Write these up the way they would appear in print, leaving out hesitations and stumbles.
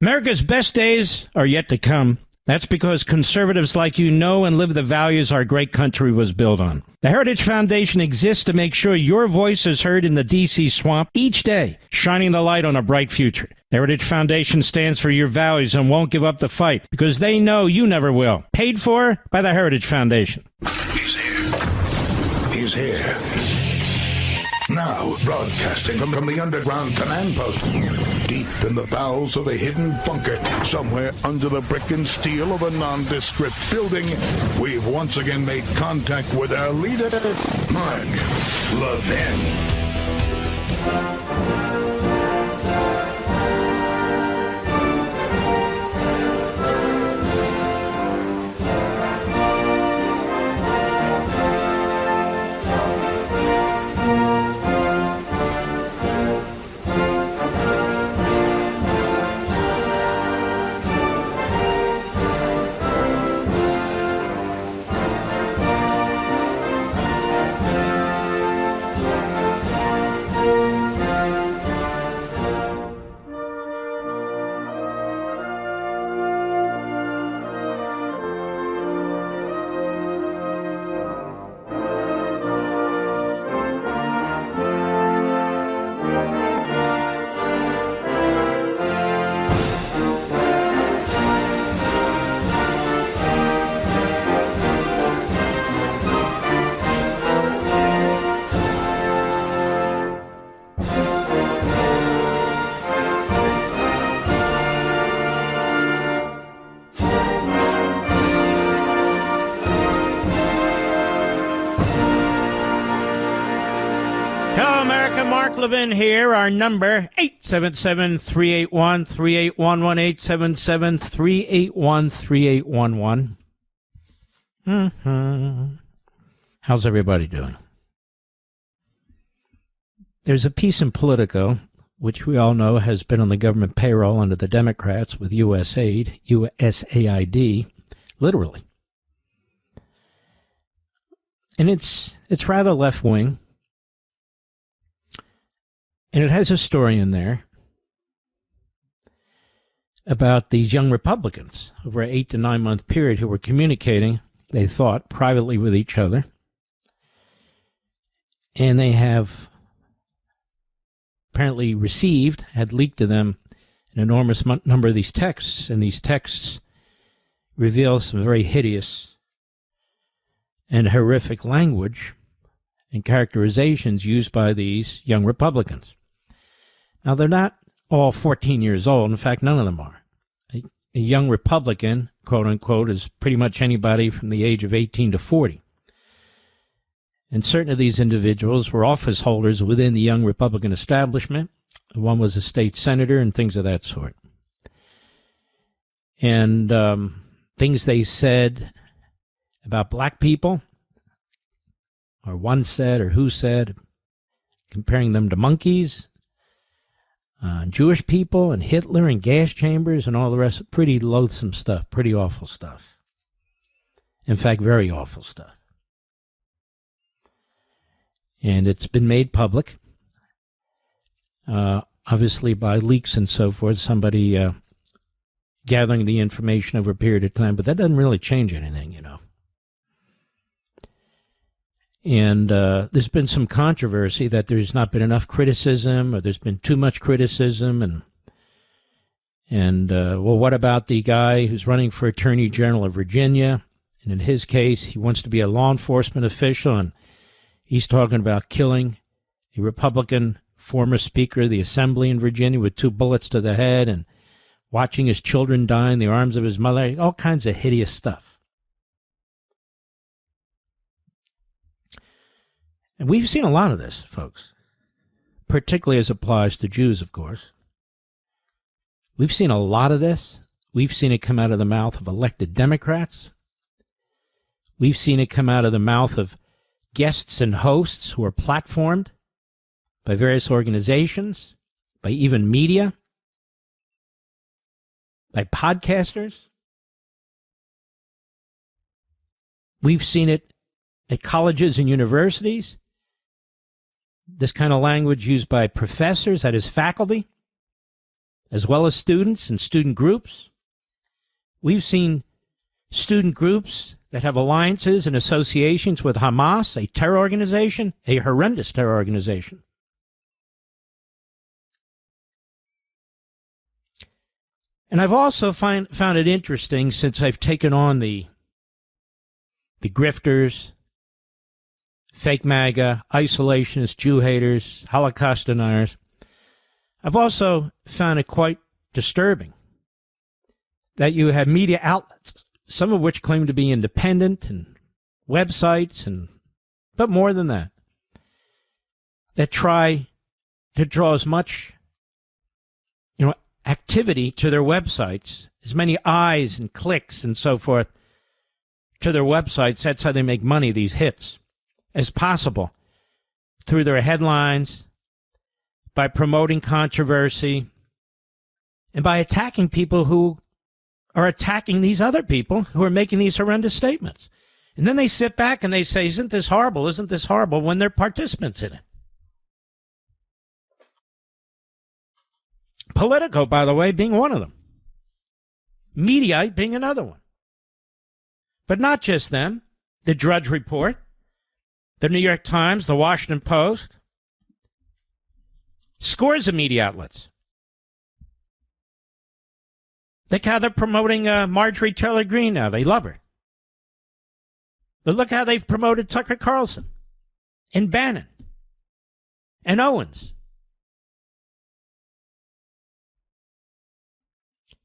America's best days are yet to come. That's because conservatives like you know and live the values our great country was built on. The Heritage Foundation exists to make sure your voice is heard in the D.C. swamp each day, shining the light on a bright future. The Heritage Foundation stands for your values and won't give up the fight because they know you never will. Paid for by the Heritage Foundation. He's here. He's here. Now, broadcasting from the underground command post, deep in the bowels of a hidden bunker, somewhere under the brick and steel of a nondescript building, we've once again made contact with our leader, Mark Levin. Mark Levin here. Our number, 877-381-3811, 877-381-3811. How's everybody doing? There's a piece in Politico, which we all know has been on the government payroll under the Democrats with USAID, literally. And it's rather left-wing. And it has a story in there about these young Republicans over an 8 to 9 month period who were communicating, they thought, privately with each other. And they have apparently had leaked to them an enormous number of these texts. And these texts reveal some very hideous and horrific language and characterizations used by these young Republicans. Now, they're not all 14 years old. In fact, none of them are. A young Republican, quote unquote, is pretty much anybody from the age of 18 to 40. And certain of these individuals were office holders within the young Republican establishment. One was a state senator and things of that sort. And things they said about black people, or one said or who said, comparing them to monkeys, Jewish people and Hitler and gas chambers and all the rest. Pretty loathsome stuff, pretty awful stuff. In fact, very awful stuff. And it's been made public, obviously by leaks and so forth, somebody gathering the information over a period of time, but that doesn't really change anything, you know. And there's been some controversy that there's not been enough criticism, or there's been too much criticism. And well, what about the guy who's running for Attorney General of Virginia? And in his case, he wants to be a law enforcement official, and he's talking about killing a Republican former Speaker of the Assembly in Virginia with 2 bullets to the head and watching his children die in the arms of his mother. All kinds of hideous stuff. And we've seen a lot of this, folks, particularly as applies to Jews, of course. We've seen a lot of this. We've seen it come out of the mouth of elected Democrats. We've seen it come out of the mouth of guests and hosts who are platformed by various organizations, by even media, by podcasters. We've seen it at colleges and universities. This kind of language used by professors, that is faculty. as well as students and student groups. We've seen student groups that have alliances and associations with Hamas, a terror organization, a horrendous terror organization. And I've also found it interesting, since I've taken on the grifters, fake MAGA, isolationists, Jew haters, Holocaust deniers, I've also found it quite disturbing that you have media outlets, some of which claim to be independent, and websites, but more than that, that try to draw as much activity to their websites, as many eyes and clicks and so forth to their websites, that's how they make money, these hits, as possible, through their headlines, by promoting controversy, and by attacking people who are attacking these other people who are making these horrendous statements. And then they sit back and they say, isn't this horrible, when they're participants in it. Politico, by the way, being one of them. Mediaite being another one. But not just them. The Drudge Report, the New York Times, the Washington Post, scores of media outlets. Look how they're promoting Marjorie Taylor Greene now. They love her. But look how they've promoted Tucker Carlson and Bannon and Owens.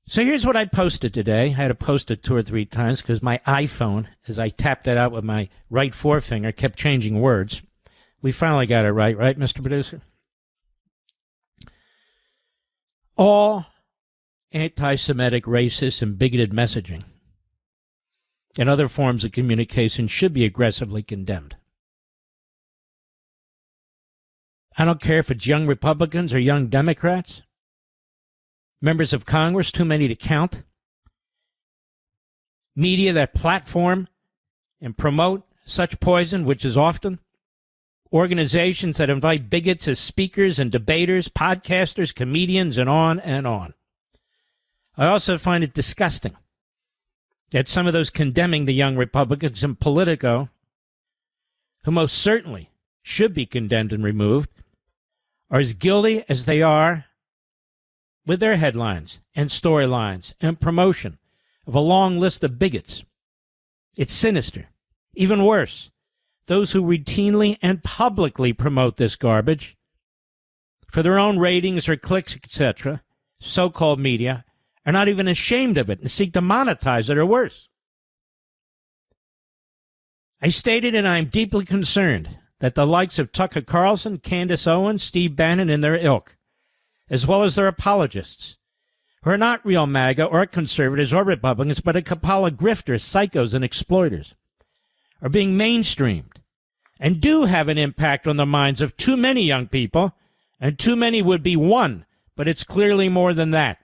So here's what I posted today. I had to post it 2 or 3 times because my iPhone, as I tapped it out with my right forefinger, kept changing words. We finally got it right, Mr. Producer? All anti-Semitic, racist, and bigoted messaging and other forms of communication should be aggressively condemned. I don't care if it's young Republicans or young Democrats, members of Congress, too many to count, media that platform and promote such poison, which is often, organizations that invite bigots as speakers and debaters, podcasters, comedians, and on and on. I also find it disgusting that some of those condemning the young Republicans in Politico, who most certainly should be condemned and removed, are as guilty as they are with their headlines and storylines and promotion of a long list of bigots. It's sinister. Even worse, those who routinely and publicly promote this garbage for their own ratings or clicks, etc., so-called media, are not even ashamed of it and seek to monetize it or worse. I stated, and I am deeply concerned, that the likes of Tucker Carlson, Candice Owens, Steve Bannon, and their ilk, as well as their apologists, who are not real MAGA or conservatives or Republicans, but a cabal of grifters, psychos, and exploiters, are being mainstreamed and do have an impact on the minds of too many young people, and too many would be one, but it's clearly more than that.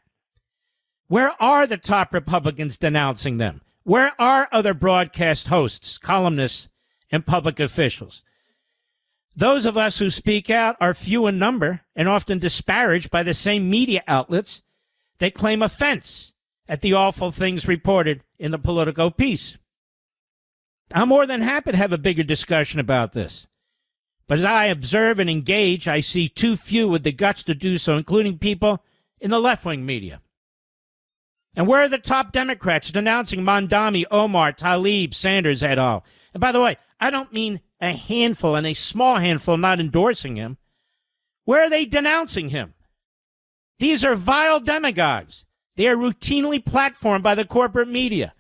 Where are the top Republicans denouncing them? Where are other broadcast hosts, columnists, and public officials? Those of us who speak out are few in number and often disparaged by the same media outlets that claim offense at the awful things reported in the Politico piece. I'm more than happy to have a bigger discussion about this. But as I observe and engage, I see too few with the guts to do so, including people in the left-wing media. And where are the top Democrats denouncing Mamdani, Omar, Tlaib, Sanders et al.? And by the way, I don't mean a handful and a small handful not endorsing him. Where are they denouncing him? These are vile demagogues. They are routinely platformed by the corporate media.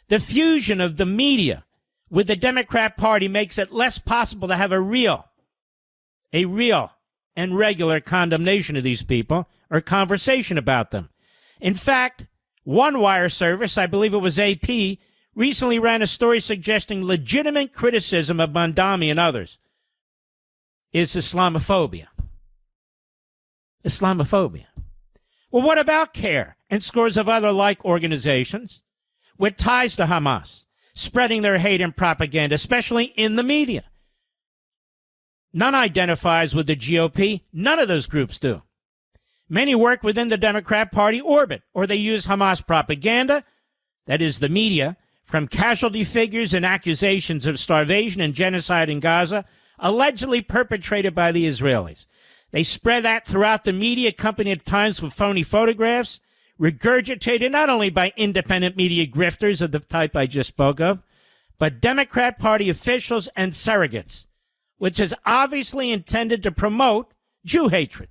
The fusion of the media with the Democrat Party makes it less possible to have a real and regular condemnation of these people or conversation about them. In fact, one wire service, I believe it was AP, recently ran a story suggesting legitimate criticism of Mamdani and others is Islamophobia. Islamophobia. Well, what about CARE and scores of other like organizations with ties to Hamas, spreading their hate and propaganda, especially in the media? None identifies with the GOP. None of those groups do. Many work within the Democrat Party orbit, or they use Hamas propaganda, that is the media, from casualty figures and accusations of starvation and genocide in Gaza, allegedly perpetrated by the Israelis. They spread that throughout the media, accompanied at times with phony photographs, regurgitated not only by independent media grifters of the type I just spoke of, but Democrat Party officials and surrogates, which is obviously intended to promote Jew hatred.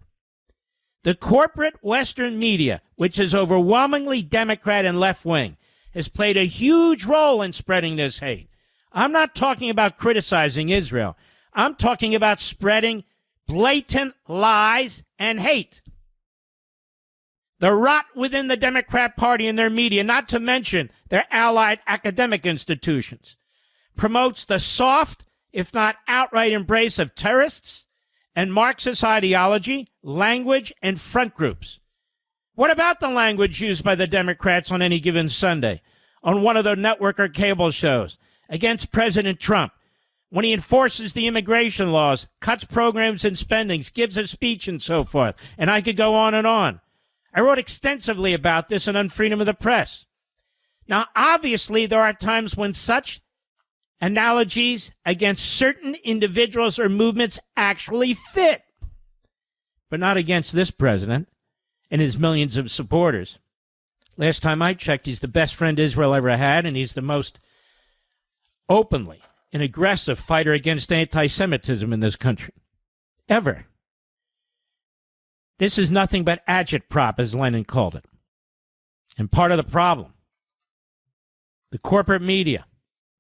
The corporate Western media, which is overwhelmingly Democrat and left-wing, has played a huge role in spreading this hate. I'm not talking about criticizing Israel. I'm talking about spreading blatant lies and hate. The rot within the Democrat Party and their media, not to mention their allied academic institutions, promotes the soft, if not outright embrace of terrorists and Marxist ideology, language, and front groups. What about the language used by the Democrats on any given Sunday on one of their network or cable shows against President Trump when he enforces the immigration laws, cuts programs and spendings, gives a speech, and so forth? And I could go on and on. I wrote extensively about this on Freedom of the Press. Now, obviously, there are times when such analogies against certain individuals or movements actually fit, but not against this president and his millions of supporters. Last time I checked, he's the best friend Israel ever had, and he's the most openly and aggressive fighter against anti-Semitism in this country, ever. This is nothing but agitprop, as Lenin called it. And part of the problem, the corporate media,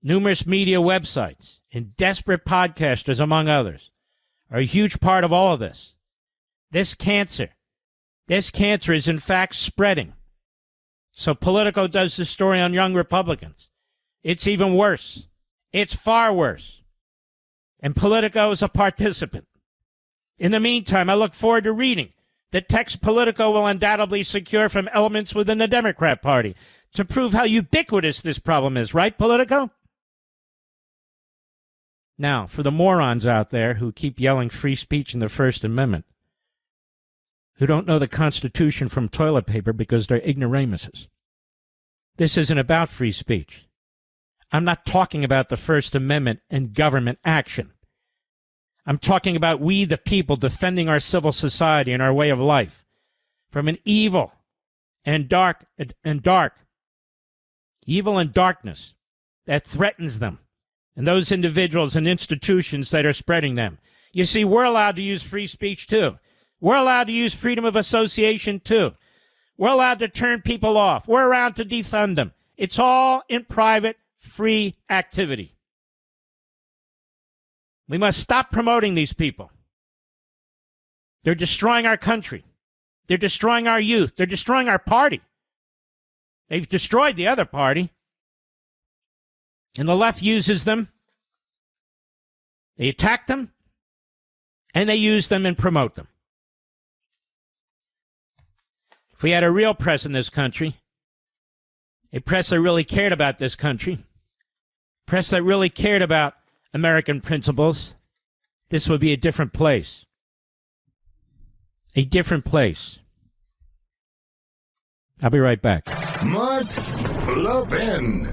numerous media websites, and desperate podcasters, among others, are a huge part of all of this. This cancer is in fact spreading. So Politico does the story on young Republicans. It's even worse. It's far worse. And Politico is a participant. In the meantime, I look forward to reading the text Politico will undoubtedly secure from elements within the Democrat Party to prove how ubiquitous this problem is, right, Politico? Now, for the morons out there who keep yelling free speech in the First Amendment, who don't know the Constitution from toilet paper because they're ignoramuses, this isn't about free speech. I'm not talking about the First Amendment and government action. I'm talking about we, the people, defending our civil society and our way of life from an evil and darkness that threatens them and those individuals and institutions that are spreading them. You see, we're allowed to use free speech, too. We're allowed to use freedom of association, too. We're allowed to turn people off. We're allowed to defund them. It's all in private, free activity. We must stop promoting these people. They're destroying our country. They're destroying our youth. They're destroying our party. They've destroyed the other party. And the left uses them. They attack them. And they use them and promote them. If we had a real press in this country, a press that really cared about this country, press that really cared about American principles, this would be a different place. A different place. I'll be right back. Mark Levin.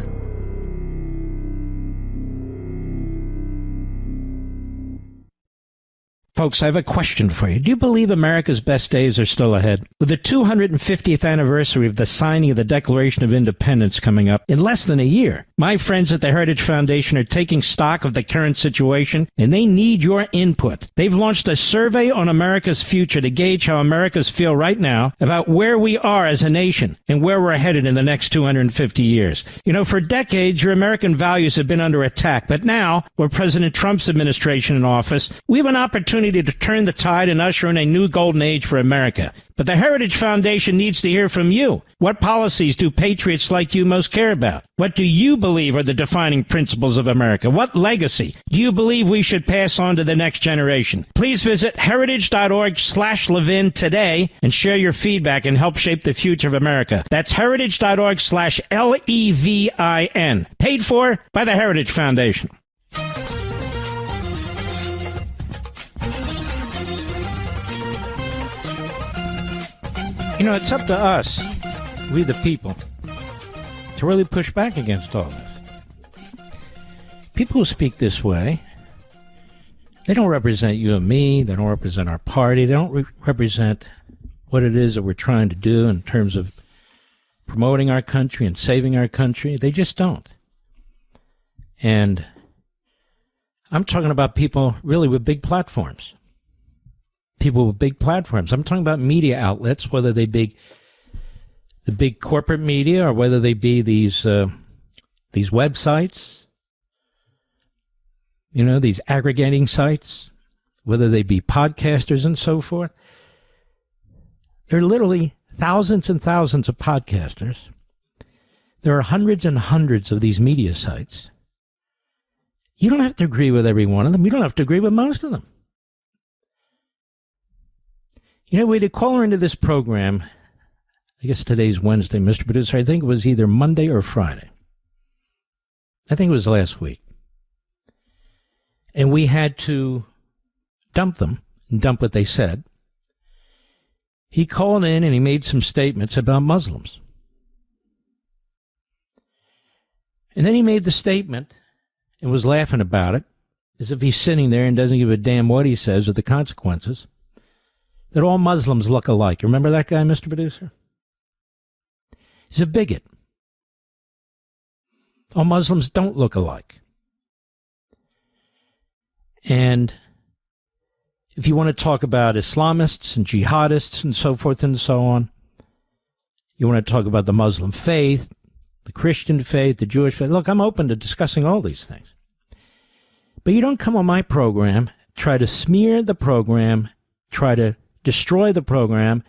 Folks, I have a question for you. Do you believe America's best days are still ahead? With the 250th anniversary of the signing of the Declaration of Independence coming up in less than a year, my friends at the Heritage Foundation are taking stock of the current situation, and they need your input. They've launched a survey on America's future to gauge how Americans feel right now about where we are as a nation and where we're headed in the next 250 years. You know, for decades, your American values have been under attack, but now, with President Trump's administration in office, we have an opportunity to turn the tide and usher in a new golden age for America. But the Heritage Foundation needs to hear from you. What policies do patriots like you most care about? What do you believe are the defining principles of America? What legacy do you believe we should pass on to the next generation? Please visit heritage.org/Levin today and share your feedback and help shape the future of America. That's heritage.org/LEVIN. Paid for by the Heritage Foundation. You know, it's up to us, we the people, to really push back against all this. People who speak this way, they don't represent you and me. They don't represent our party. They don't represent what it is that we're trying to do in terms of promoting our country and saving our country. They just don't. And I'm talking about people really with big platforms. People with big platforms. I'm talking about media outlets, whether they be the big corporate media or whether they be these websites, you know, these aggregating sites, whether they be podcasters and so forth. There are literally thousands and thousands of podcasters. There are hundreds and hundreds of these media sites. You don't have to agree with every one of them. You don't have to agree with most of them. You know, we had a caller into this program. I guess today's Wednesday, Mr. Producer. I think it was either Monday or Friday. I think it was last week. And we had to dump them and dump what they said. He called in and he made some statements about Muslims. And then he made the statement and was laughing about it, as if he's sitting there and doesn't give a damn what he says or the consequences, that all Muslims look alike. Remember that guy, Mr. Producer? He's a bigot. All Muslims don't look alike. And if you want to talk about Islamists and jihadists and so forth and so on, you want to talk about the Muslim faith, the Christian faith, the Jewish faith. Look, I'm open to discussing all these things. But you don't come on my program, try to smear the program, try to destroy the program,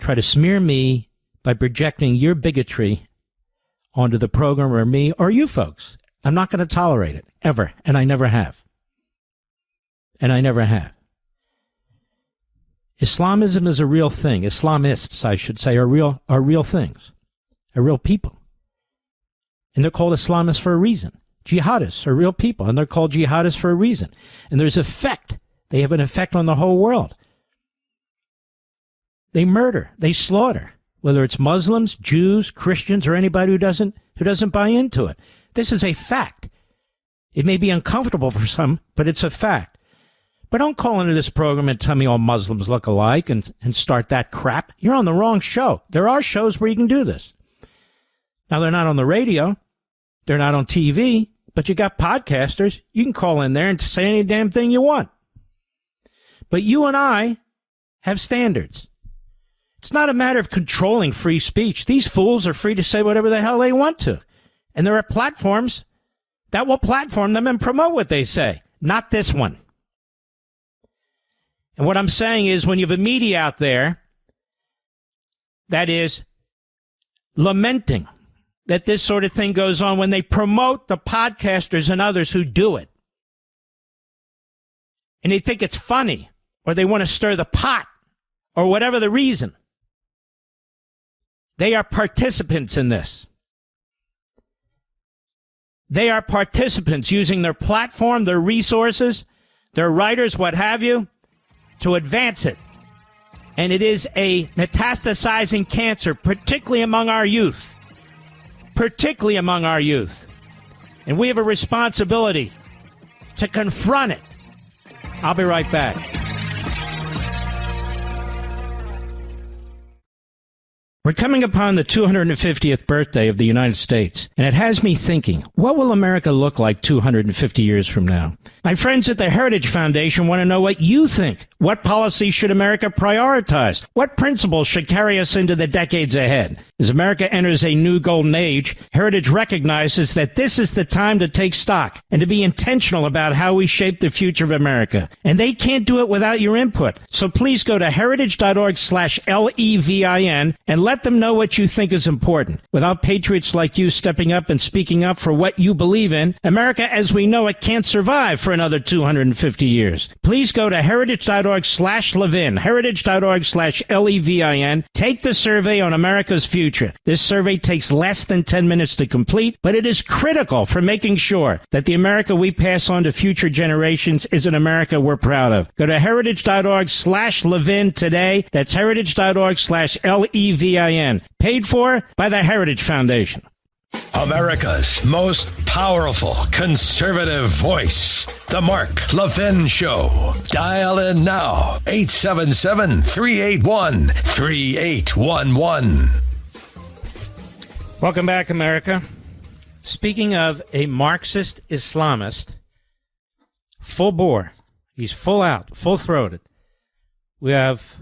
try to smear me by projecting your bigotry onto the program or me or you folks. I'm not going to tolerate it, ever, and I never have. And I never have. Islamism is a real thing. Islamists, I should say, are real things, are real people. And they're called Islamists for a reason. Jihadists are real people, and they're called jihadists for a reason. And there's effect. They have an effect on the whole world. They murder, they slaughter, whether it's Muslims, Jews, Christians, or anybody who doesn't buy into it. This is a fact. It may be uncomfortable for some, but it's a fact. But don't call into this program and tell me all Muslims look alike and start that crap. You're on the wrong show. There are shows where you can do this. Now, they're not on the radio. They're not on TV. But you got podcasters. You can call in there and say any damn thing you want. But you and I have standards. It's not a matter of controlling free speech. These fools are free to say whatever the hell they want to. And there are platforms that will platform them and promote what they say. Not this one. And what I'm saying is when you have a media out there that is lamenting that this sort of thing goes on, when they promote the podcasters and others who do it, and they think it's funny, or they want to stir the pot, or whatever the reason, they are participants in this. They are participants using their platform, their resources, their writers, what have you, to advance it. And it is a metastasizing cancer, particularly among our youth. Particularly among our youth. And we have a responsibility to confront it. I'll be right back. We're coming upon the 250th birthday of the United States, and it has me thinking, what will America look like 250 years from now? My friends at the Heritage Foundation want to know what you think. What policies should America prioritize? What principles should carry us into the decades ahead? As America enters a new golden age, Heritage recognizes that this is the time to take stock and to be intentional about how we shape the future of America. And they can't do it without your input. So please go to heritage.org/LEVIN and let them know what you think is important. Without patriots like you stepping up and speaking up for what you believe in, America as we know it can't survive for another 250 years. Please go to heritage.org/Levin, heritage.org/LEVIN. Take the survey on America's future future. This survey takes less than 10 minutes to complete, but it is critical for making sure that the America we pass on to future generations is an America we're proud of. Go to heritage.org/Levin today. That's heritage.org/LEVIN. Paid for by the Heritage Foundation. America's most powerful conservative voice. The Mark Levin Show. Dial in now. 877-381-3811. Welcome back, America. Speaking of a Marxist Islamist, full bore, he's full out, full-throated, we have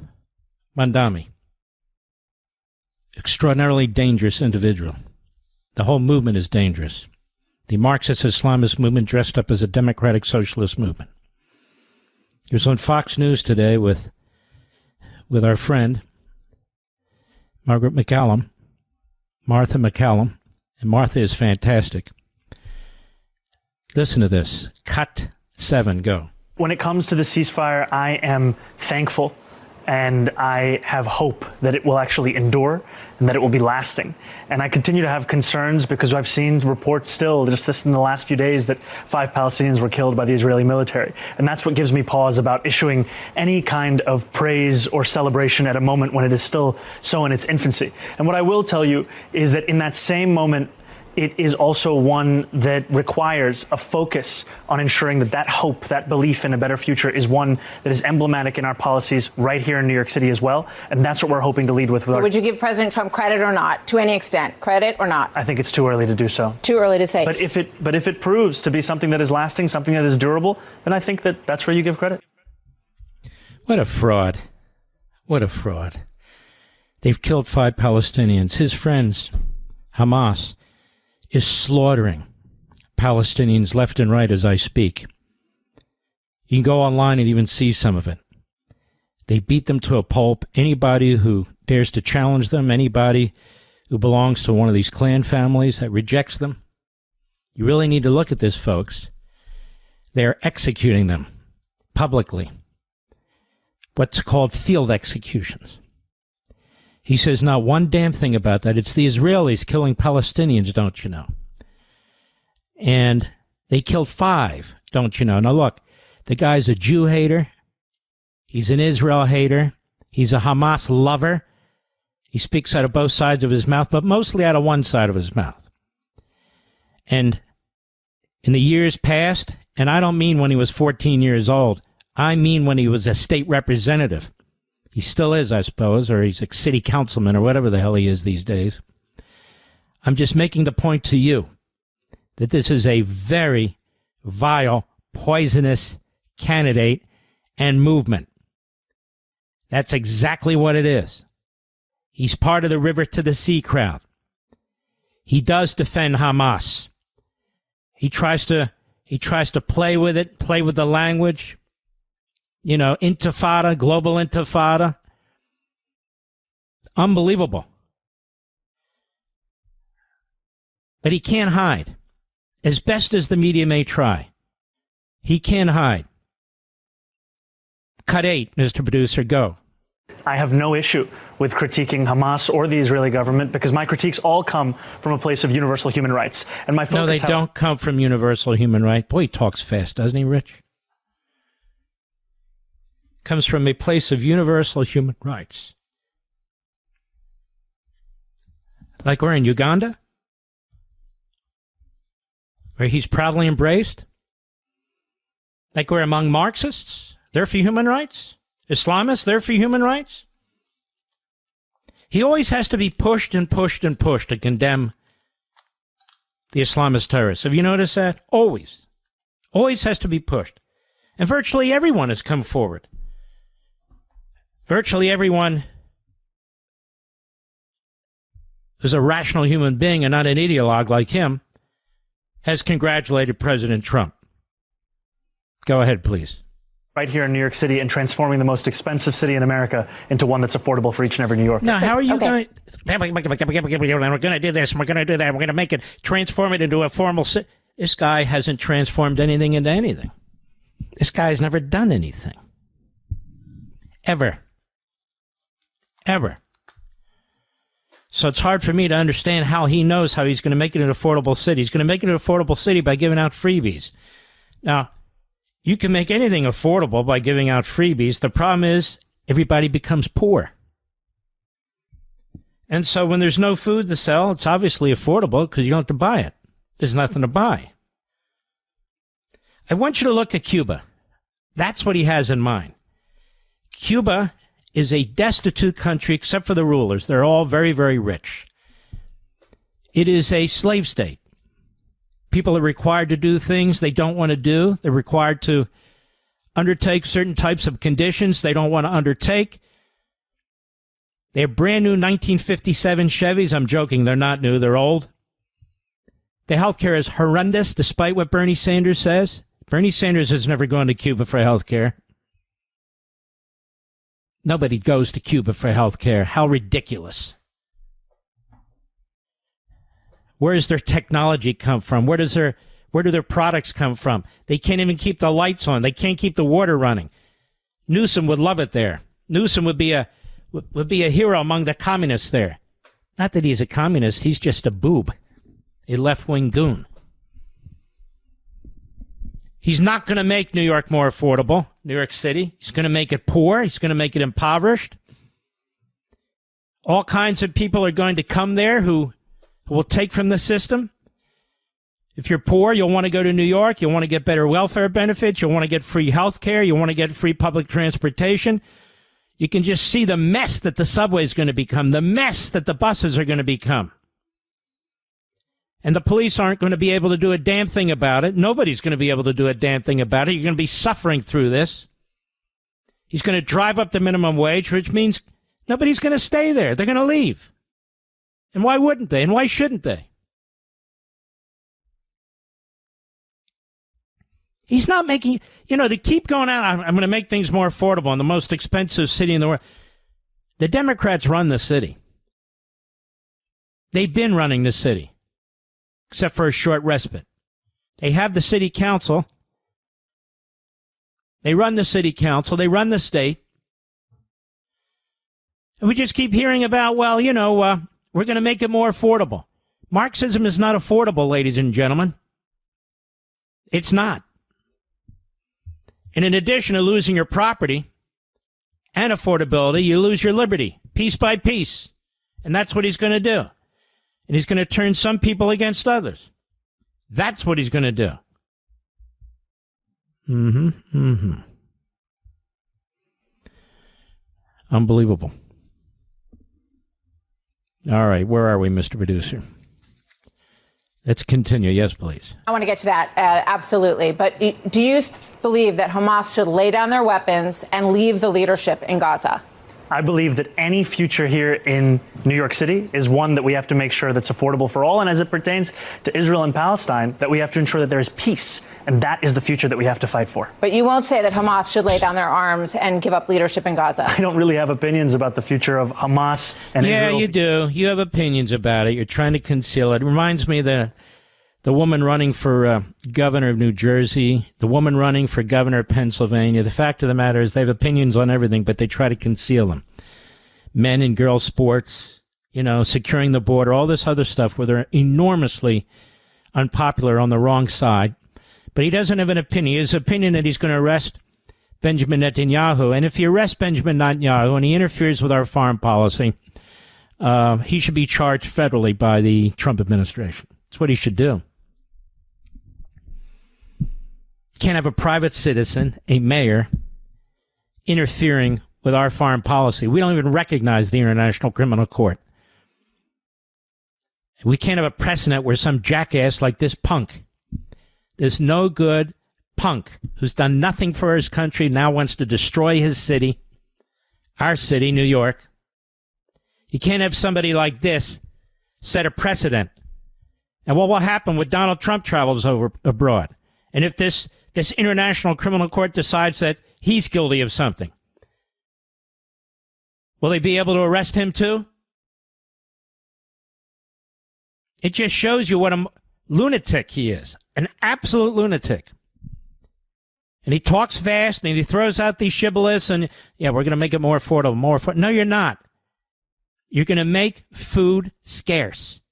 Mamdani. Extraordinarily dangerous individual. The whole movement is dangerous. The Marxist Islamist movement dressed up as a democratic socialist movement. He was on Fox News today with our friend Martha McCallum, and Martha is fantastic. Listen to this. Cut 7, go. When it comes to the ceasefire, I am thankful and I have hope that it will actually endure and that it will be lasting. And I continue to have concerns because I've seen reports still, just this in the last few days, that 5 Palestinians were killed by the Israeli military. And that's what gives me pause about issuing any kind of praise or celebration at a moment when it is still so in its infancy. And what I will tell you is that in that same moment, it is also one that requires a focus on ensuring that that hope, that belief in a better future is one that is emblematic in our policies right here in New York City as well. And that's what we're hoping to lead with. So would you give President Trump credit or not, to any extent? Credit or not? I think it's too early to do so. Too early to say. But if it proves to be something that is lasting, something that is durable, then I think that that's where you give credit. What a fraud. What a fraud. They've killed 5 Palestinians. His friends, Hamas, is slaughtering Palestinians left and right as I speak. You can go online and even see some of it. They beat them to a pulp. Anybody who dares to challenge them, anybody who belongs to one of these clan families that rejects them, you really need to look at this, folks. They're executing them publicly. What's called field executions. He says not one damn thing about that. It's the Israelis killing Palestinians, don't you know? And they killed 5, don't you know? Now look, the guy's a Jew hater. He's an Israel hater. He's a Hamas lover. He speaks out of both sides of his mouth, but mostly out of one side of his mouth. And in the years past, and I don't mean when he was 14 years old, I mean when he was a state representative. He still is, I suppose, or he's a city councilman or whatever the hell he is these days. I'm just making the point to you that this is a very vile, poisonous candidate and movement. That's exactly what it is. He's part of the river to the sea crowd. He does defend Hamas. He tries to play with it, play with the language. You know, intifada, global intifada. Unbelievable. But he can't hide. As best as the media may try, he can't hide. Cut 8, Mr. Producer, go. I have no issue with critiquing Hamas or the Israeli government because my critiques all come from a place of universal human rights. And my focus No, they don't come from universal human rights. Boy, he talks fast, doesn't he, Rich? Comes from a place of universal human rights. Like we're in Uganda, where he's proudly embraced. Like we're among Marxists, they're for human rights. Islamists, they're for human rights. He always has to be pushed and pushed and pushed to condemn the Islamist terrorists. Have you noticed that? Always. Always has to be pushed. And virtually everyone has come forward. Virtually everyone who's a rational human being and not an ideologue like him has congratulated President Trump. Go ahead, please. Right here in New York City and transforming the most expensive city in America into one that's affordable for each and every New Yorker. Now, how are you going we're going to do this, and we're going to do that, we're going to make it, transform it into a formal city. This guy hasn't transformed anything into anything. This guy's never done anything. Ever. So it's hard for me to understand how he knows how he's going to make it an affordable city. He's going to make it an affordable city by giving out freebies. Now, you can make anything affordable by giving out freebies. The problem is everybody becomes poor. And so when there's no food to sell, it's obviously affordable because you don't have to buy it. There's nothing to buy. I want you to look at Cuba. That's what he has in mind. Cuba is a destitute country except for the rulers. They're all very, very rich. It is a slave state. People are required to do things they don't want to do. They're required to undertake certain types of conditions they don't want to undertake. They have brand new 1957 Chevys. I'm joking. They're not new. They're old. The health care is horrendous, despite what Bernie Sanders says. Bernie Sanders has never gone to Cuba for health care. Nobody goes to Cuba for health care. How ridiculous. Where does their technology come from? Where do their products come from? They can't even keep the lights on. They can't keep the water running. Newsom would love it there. Newsom would be a hero among the communists there. Not that he's a communist. He's just a boob, a left-wing goon. He's not going to make New York more affordable, New York City. He's going to make it poor. He's going to make it impoverished. All kinds of people are going to come there who will take from the system. If you're poor, you'll want to go to New York. You'll want to get better welfare benefits. You'll want to get free health care. You want to get free public transportation. You can just see the mess that the subway is going to become, the mess that the buses are going to become. And the police aren't going to be able to do a damn thing about it. Nobody's going to be able to do a damn thing about it. You're going to be suffering through this. He's going to drive up the minimum wage, which means nobody's going to stay there. They're going to leave. And why wouldn't they? And why shouldn't they? He's not making, to keep going out, I'm going to make things more affordable in the most expensive city in the world. The Democrats run the city. They've been running the city, except for a short respite. They have the city council. They run the city council. They run the state. And we just keep hearing about, we're going to make it more affordable. Marxism is not affordable, ladies and gentlemen. It's not. And in addition to losing your property and affordability, you lose your liberty, piece by piece. And that's what he's going to do. And he's going to turn some people against others. That's what he's going to do. Unbelievable. All right, where are we, Mr. Producer? Let's continue. Yes, please. I want to get to that, absolutely. But do you believe that Hamas should lay down their weapons and leave the leadership in Gaza? I believe that any future here in New York City is one that we have to make sure that's affordable for all. And as it pertains to Israel and Palestine, that we have to ensure that there is peace. And that is the future that we have to fight for. But you won't say that Hamas should lay down their arms and give up leadership in Gaza. I don't really have opinions about the future of Hamas and Israel. Yeah, you do. You have opinions about it. You're trying to conceal it. It reminds me of the woman running for governor of New Jersey, the woman running for governor of Pennsylvania. The fact of the matter is they have opinions on everything, but they try to conceal them. Men and girls sports, securing the border, all this other stuff where they're enormously unpopular on the wrong side. But he doesn't have an opinion. His opinion that he's going to arrest Benjamin Netanyahu. And if he arrests Benjamin Netanyahu and he interferes with our foreign policy, he should be charged federally by the Trump administration. That's what he should do. Can't have a private citizen, a mayor, interfering with our foreign policy. We don't even recognize the International Criminal Court. We can't have a precedent where some jackass like this punk, this no good punk who's done nothing for his country, now wants to destroy his city, our city, New York. You can't have somebody like this set a precedent. And what will happen when Donald Trump travels over abroad? And if this International Criminal Court decides that he's guilty of something, will they be able to arrest him too? It just shows you what a lunatic he is, an absolute lunatic. And he talks fast and he throws out these shibboleths and, we're going to make it more affordable, more affordable. No, you're not. You're going to make food scarce.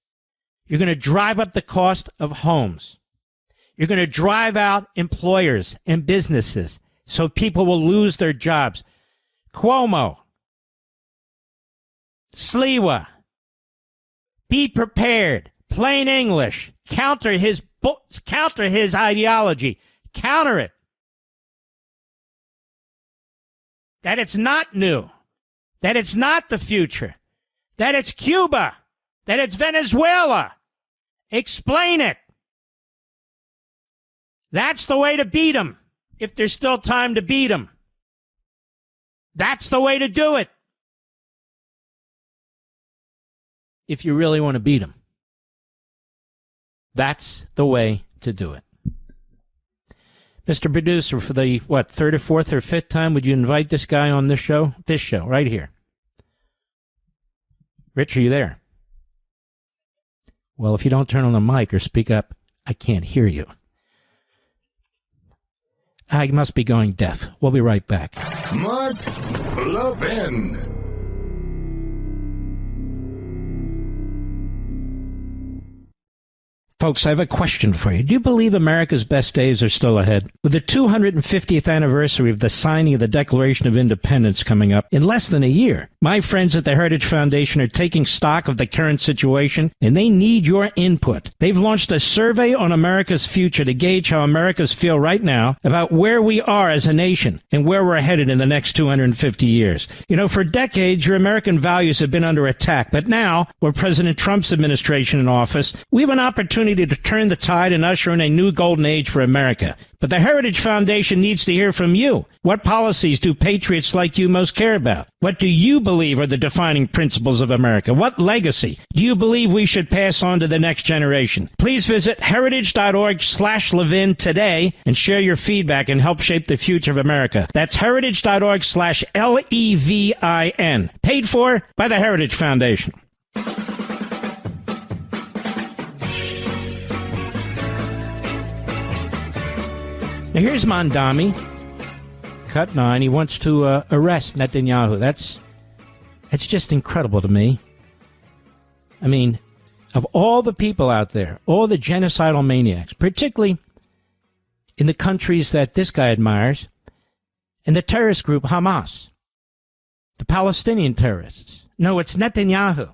You're going to drive up the cost of homes. You're going to drive out employers and businesses so people will lose their jobs. Cuomo, Sliwa, be prepared. Plain English. Counter his ideology. Counter it. That it's not new. That it's not the future. That it's Cuba. That it's Venezuela. Explain it. That's the way to beat them, if there's still time to beat them. That's the way to do it, if you really want to beat them. That's the way to do it. Mr. Producer, for the, third or fourth or fifth time, would you invite this guy on this show? This show, right here. Rich, are you there? Well, if you don't turn on the mic or speak up, I can't hear you. I must be going deaf. We'll be right back. Mark Levin. Folks, I have a question for you. Do you believe America's best days are still ahead? With the 250th anniversary of the signing of the Declaration of Independence coming up in less than a year, my friends at the Heritage Foundation are taking stock of the current situation, and they need your input. They've launched a survey on America's future to gauge how Americans feel right now about where we are as a nation and where we're headed in the next 250 years. You know, for decades, your American values have been under attack, but now, with President Trump's administration in office, we have an opportunity to turn the tide and usher in a new golden age for America. But the Heritage Foundation needs to hear from you. What policies do patriots like you most care about? What do you believe are the defining principles of America? What legacy do you believe we should pass on to the next generation? Please visit heritage.org/Levin today and share your feedback and help shape the future of America. That's heritage.org/LEVIN. Paid for by the Heritage Foundation. Now, here's Mamdani, cut 9. He wants to arrest Netanyahu. That's just incredible to me. I mean, of all the people out there, all the genocidal maniacs, particularly in the countries that this guy admires, and the terrorist group Hamas, the Palestinian terrorists. No, it's Netanyahu.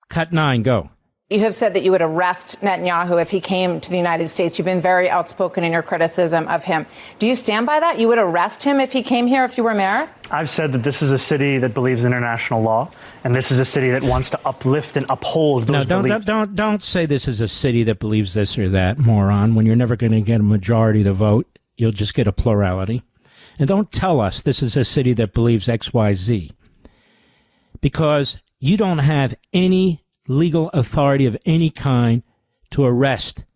Cut 9, go. You have said that you would arrest Netanyahu if he came to the United States. You've been very outspoken in your criticism of him. Do you stand by that? You would arrest him if he came here, if you were mayor? I've said that this is a city that believes in international law, and this is a city that wants to uplift and uphold those beliefs. Don't say this is a city that believes this or that, moron. When you're never going to get a majority to vote, you'll just get a plurality. And don't tell us this is a city that believes X, Y, Z, because you don't have any legal authority of any kind to arrest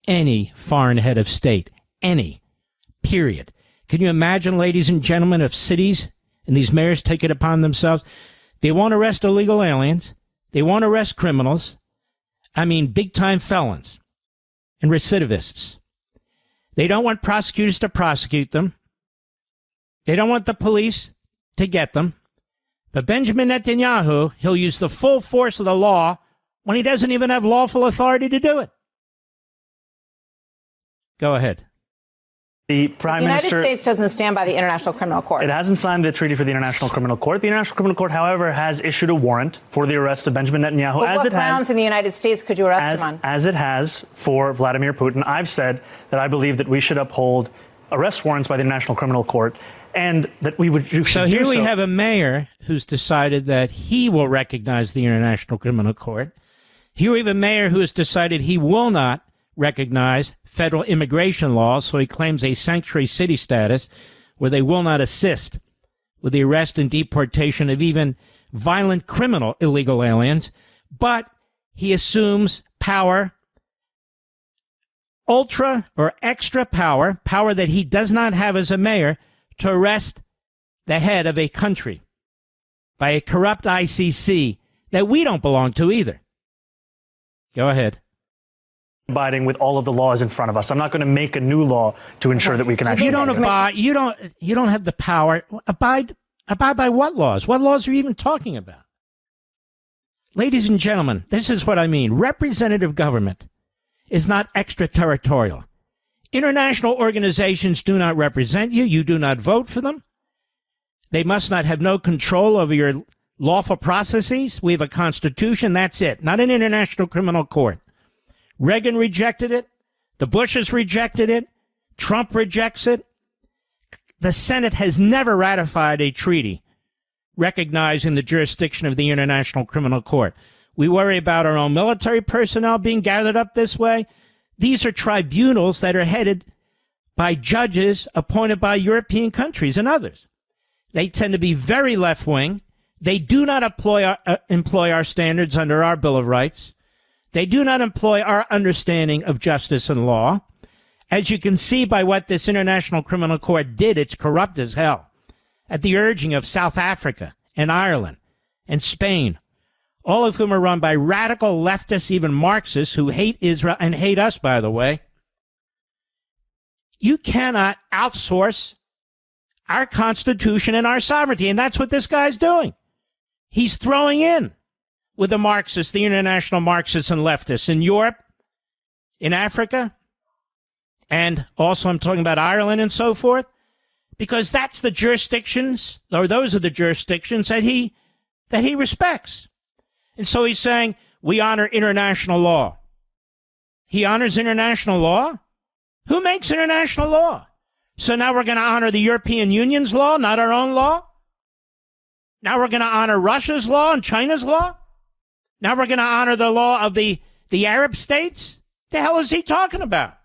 any foreign head of state. Any. Period. Can you imagine, ladies and gentlemen, if cities and these mayors take it upon themselves? They won't arrest illegal aliens. They won't arrest criminals. I mean, big-time felons and recidivists. They don't want prosecutors to prosecute them. They don't want the police to get them. But Benjamin Netanyahu, he'll use the full force of the law when he doesn't even have lawful authority to do it. Go ahead. The United States doesn't stand by the International Criminal Court. It hasn't signed the treaty for the International Criminal Court. The International Criminal Court, however, has issued a warrant for the arrest of Benjamin Netanyahu. But what grounds in the United States could you arrest him on? As it has for Vladimir Putin. I've said that I believe that we should uphold arrest warrants by the International Criminal Court, and that we would. So here we have a mayor who's decided that he will recognize the International Criminal Court. Here we have a mayor who has decided he will not recognize federal immigration laws, so he claims a sanctuary city status where they will not assist with the arrest and deportation of even violent criminal illegal aliens, but he assumes power, ultra or extra power that he does not have as a mayor, to arrest the head of a country by a corrupt ICC that we don't belong to either. Go ahead. Abiding with all of the laws in front of us. I'm not going to make a new law to ensure that we can actually. You don't have the power. Abide by what laws? What laws are you even talking about? Ladies and gentlemen, this is what I mean. Representative government is not extraterritorial. International organizations do not represent you. You do not vote for them. They must not have no control over your lawful processes. We have a constitution. That's it. Not an international criminal court. Reagan rejected it. The Bushes rejected it. Trump rejects it. The Senate has never ratified a treaty recognizing the jurisdiction of the International Criminal Court. We worry about our own military personnel being gathered up this way. These are tribunals that are headed by judges appointed by European countries and others. They tend to be very left-wing. They do not employ our standards under our Bill of Rights. They do not employ our understanding of justice and law. As you can see by what this International Criminal Court did, it's corrupt as hell. At the urging of South Africa and Ireland and Spain, all of whom are run by radical leftists, even Marxists, who hate Israel and hate us, by the way. You cannot outsource our Constitution and our sovereignty, and that's what this guy's doing. He's throwing in with the Marxists, the international Marxists and leftists in Europe, in Africa, and also I'm talking about Ireland and so forth, because that's the jurisdictions, or those are the jurisdictions that he respects. And so he's saying, we honor international law. He honors international law? Who makes international law? So now we're going to honor the European Union's law, not our own law? Now we're going to honor Russia's law and China's law? Now we're going to honor the law of the Arab states? The hell is he talking about?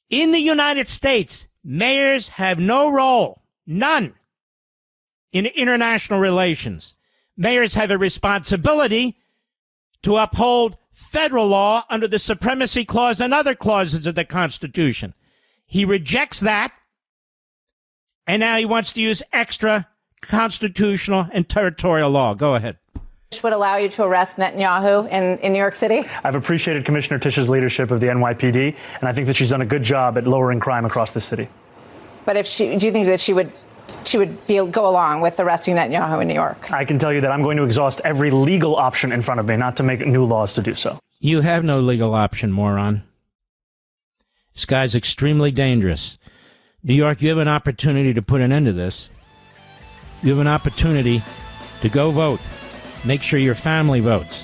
In the United States, mayors have no role, none, in international relations. Mayors have a responsibility to uphold federal law under the Supremacy Clause and other clauses of the Constitution. He rejects that, and now he wants to use extra constitutional and territorial law. Go ahead. Would allow you to arrest Netanyahu in New York City? I've appreciated Commissioner Tish's leadership of the NYPD, and I think that she's done a good job at lowering crime across the city. But do you think that she would go along with arresting Netanyahu in New York? I can tell you that I'm going to exhaust every legal option in front of me, not to make new laws to do so. You have no legal option, moron. This guy's extremely dangerous. New York, you have an opportunity to put an end to this. You have an opportunity to go vote. Make sure your family votes.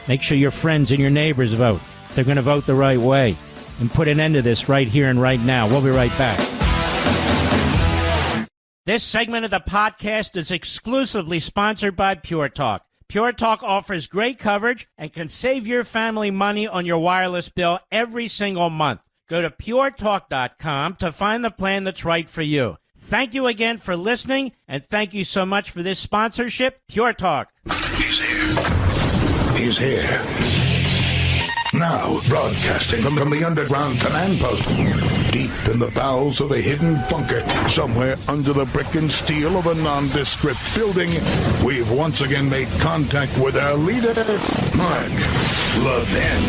Make sure your friends and your neighbors vote. They're going to vote the right way. And put an end to this right here and right now. We'll be right back. This segment of the podcast is exclusively sponsored by Pure Talk. Pure Talk offers great coverage and can save your family money on your wireless bill every single month. Go to puretalk.com to find the plan that's right for you. Thank you again for listening, and thank you so much for this sponsorship, Pure Talk. He's here. He's here. Now, broadcasting from the underground command post, deep in the bowels of a hidden bunker, somewhere under the brick and steel of a nondescript building, we've once again made contact with our leader, Mark Levin.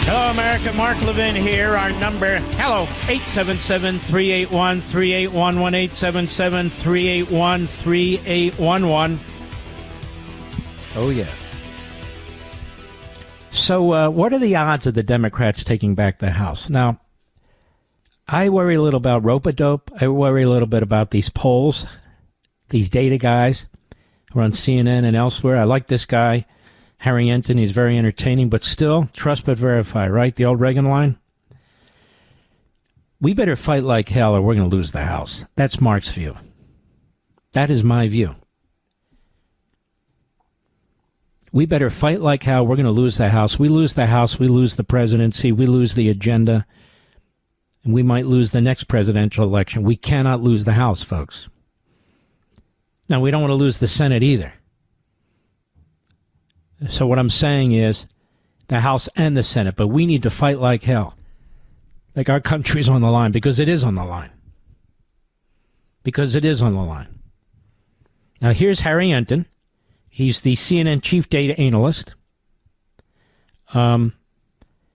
Hello, America. Mark Levin here. Our number, 877-381-3811, 877-381-3811. Oh, yeah. So what are the odds of the Democrats taking back the House? Now, I worry a little about rope-a-dope. I worry a little bit about these polls, these data guys who are on CNN and elsewhere. I like this guy, Harry Enton. He's very entertaining, but still, trust but verify, right? The old Reagan line? We better fight like hell or we're going to lose the House. That's Mark's view. That is my view. We better fight like hell. We're going to lose the House. We lose the House. We lose the presidency. We lose the agenda. And we might lose the next presidential election. We cannot lose the House, folks. Now, we don't want to lose the Senate either. So what I'm saying is the House and the Senate, but we need to fight like hell. Like our country's on the line, because it is on the line. Because it is on the line. Now, here's Harry Enton. He's the CNN chief data analyst.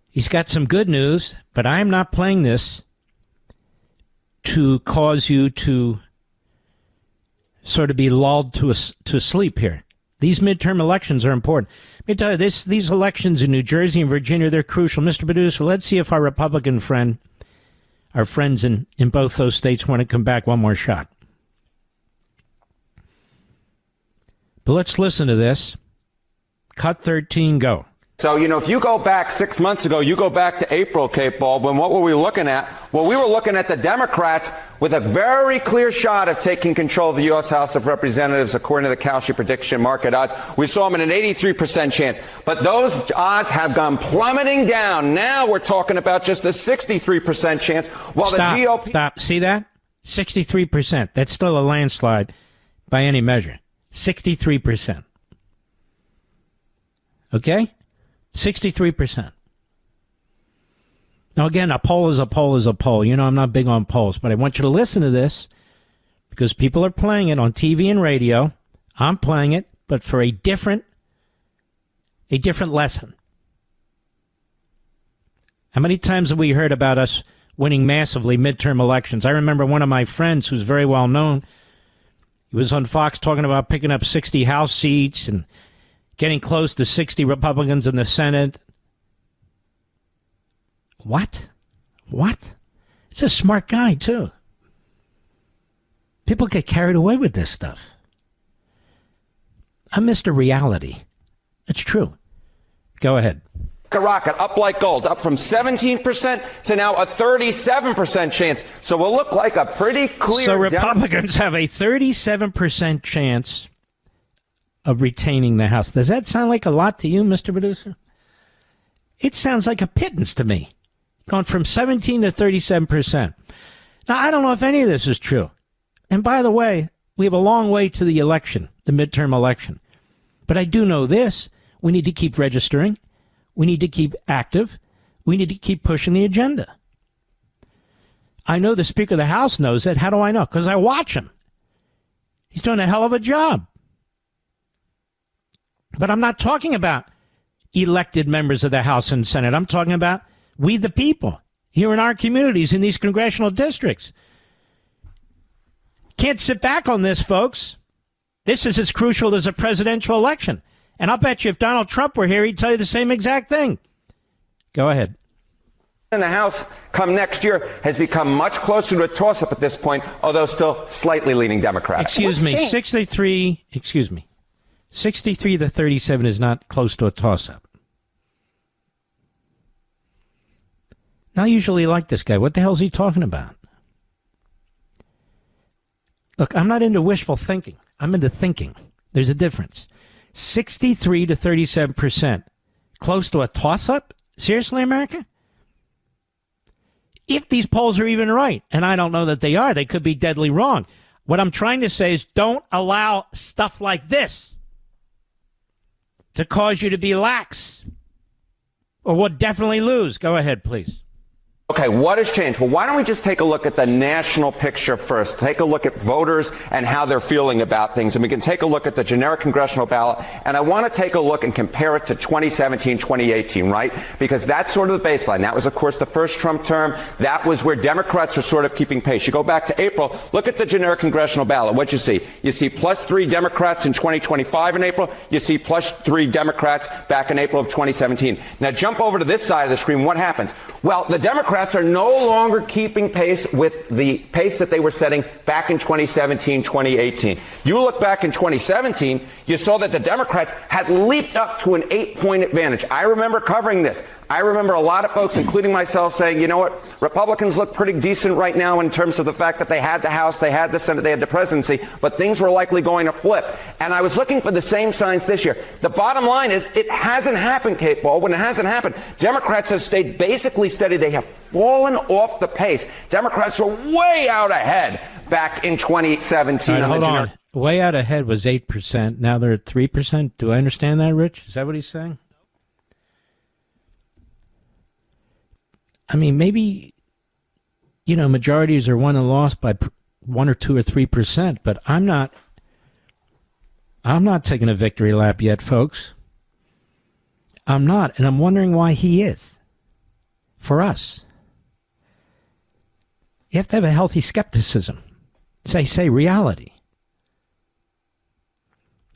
He's got some good news, but I'm not playing this to cause you to sort of be lulled to sleep here. These midterm elections are important. Let me tell you, these elections in New Jersey and Virginia, they're crucial. Mr. Producer, let's see if our Republican our friends in both those states want to come back one more shot. But let's listen to this. Cut 13, go. So, if you go back 6 months ago, you go back to April, Cape Baldwin, what were we looking at? Well, we were looking at the Democrats with a very clear shot of taking control of the U.S. House of Representatives, according to the Kalshi prediction market odds. We saw them at an 83% chance. But those odds have gone plummeting down. Now we're talking about just a 63% chance, while the GOP... Stop. See that? 63%. That's still a landslide by any measure. 63%. Okay? 63%. Now, again, a poll is a poll is a poll. I'm not big on polls, but I want you to listen to this because people are playing it on TV and radio. I'm playing it, but for a different lesson. How many times have we heard about us winning massively midterm elections? I remember one of my friends who's very well known. He was on Fox talking about picking up 60 House seats and getting close to 60 Republicans in the Senate. What? He's a smart guy, too. People get carried away with this stuff. I'm Mr. Reality. It's true. Go ahead. Rocket, up like gold, up from 17% to now a 37% chance. So we'll look like a pretty clear... So Republicans have a 37% chance of retaining the House. Does that sound like a lot to you, Mr. Producer? It sounds like a pittance to me. Gone from 17 to 37%. Now, I don't know if any of this is true. And by the way, we have a long way to the election, the midterm election. But I do know this. We need to keep registering. We need to keep active. We need to keep pushing the agenda. I know the Speaker of the House knows that. How do I know? Because I watch him. He's doing a hell of a job. But I'm not talking about elected members of the House and Senate. I'm talking about we the people here in our communities, in these congressional districts. Can't sit back on this, folks. This is as crucial as a presidential election. And I'll bet you if Donald Trump were here, he'd tell you the same exact thing. Go ahead. And the House come next year has become much closer to a toss-up at this point, although still slightly leaning Democratic. 63 to 37 is not close to a toss-up. Now, I usually like this guy. What the hell is he talking about? Look, I'm not into wishful thinking. I'm into thinking. There's a difference. 63 to 37%. Close to a toss-up? Seriously, America? If these polls are even right, and I don't know that they are, they could be deadly wrong. What I'm trying to say is don't allow stuff like this to cause you to be lax or would definitely lose. Go ahead, please. Okay, what has changed? Well, why don't we just take a look at the national picture first? Take a look at voters and how they're feeling about things. And we can take a look at the generic congressional ballot. And I want to take a look and compare it to 2017, 2018, right? Because that's sort of the baseline. That was, of course, the first Trump term. That was where Democrats were sort of keeping pace. You go back to April, look at the generic congressional ballot. What you see? You see +3 Democrats in 2025 in April. You see +3 Democrats back in April of 2017. Now jump over to this side of the screen. What happens? Well, the Democrats are no longer keeping pace with the pace that they were setting back in 2017, 2018. You look back in 2017, you saw that the Democrats had leaped up to an 8-point advantage. I remember covering this. I remember a lot of folks, including myself, saying, you know what, Republicans look pretty decent right now in terms of the fact that they had the House, they had the Senate, they had the presidency, but things were likely going to flip. And I was looking for the same signs this year. The bottom line is it hasn't happened, Kate Baldwin. It hasn't happened. Democrats have stayed basically steady. They have fallen off the pace. Democrats were way out ahead back in 2017. Right, hold on. Way out ahead was 8%. Now they're at 3%. Do I understand that, Rich? Is that what he's saying? I mean, maybe, majorities are won and lost by 1 or 2 or 3%, but I'm not taking a victory lap yet, folks. I'm not, and I'm wondering why he is. For us. You have to have a healthy skepticism. Say reality.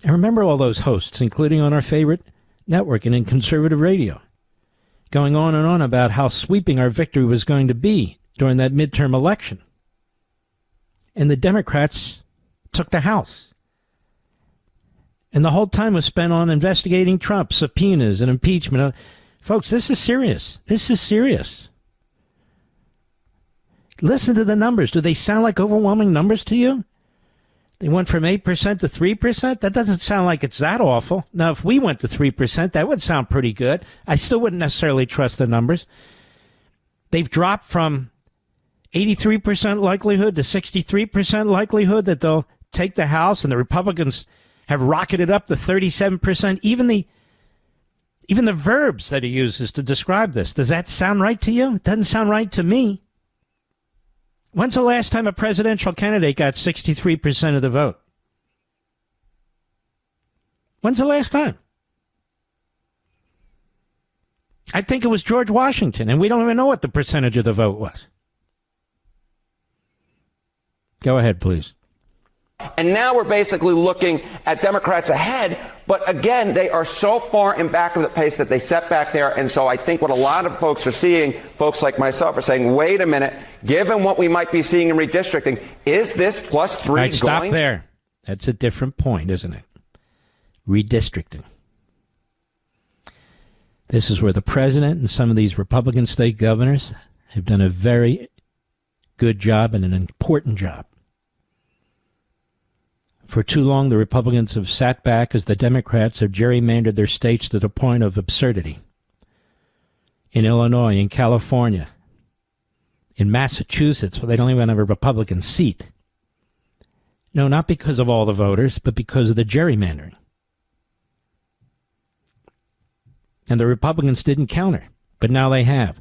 And remember all those hosts, including on our favorite network and in conservative radio, going on and on about how sweeping our victory was going to be during that midterm election. And the Democrats took the House. And the whole time was spent on investigating Trump, subpoenas and impeachment. Folks, this is serious. This is serious. Listen to the numbers. Do they sound like overwhelming numbers to you? They went from 8% to 3%? That doesn't sound like it's that awful. Now, if we went to 3%, that would sound pretty good. I still wouldn't necessarily trust the numbers. They've dropped from 83% likelihood to 63% likelihood that they'll take the House, and the Republicans have rocketed up to 37%. Even the verbs that he uses to describe this. Does that sound right to you? It doesn't sound right to me. When's the last time a presidential candidate got 63% of the vote? When's the last time? I think it was George Washington, and we don't even know what the percentage of the vote was. Go ahead, please. And now we're basically looking at Democrats ahead, but again, they are so far in back of the pace that they set back there. And so I think what a lot of folks are seeing, folks like myself, are saying, wait a minute, given what we might be seeing in redistricting, is this plus 3 right, stop going? there. That's a different point, isn't it? Redistricting. This is where the president and some of these Republican state governors have done a very good job and an important job. For too long, the Republicans have sat back as the Democrats have gerrymandered their states to the point of absurdity. In Illinois, in California, in Massachusetts, where they don't even have a Republican seat. No, not because of all the voters, but because of the gerrymandering. And the Republicans didn't counter, but now they have.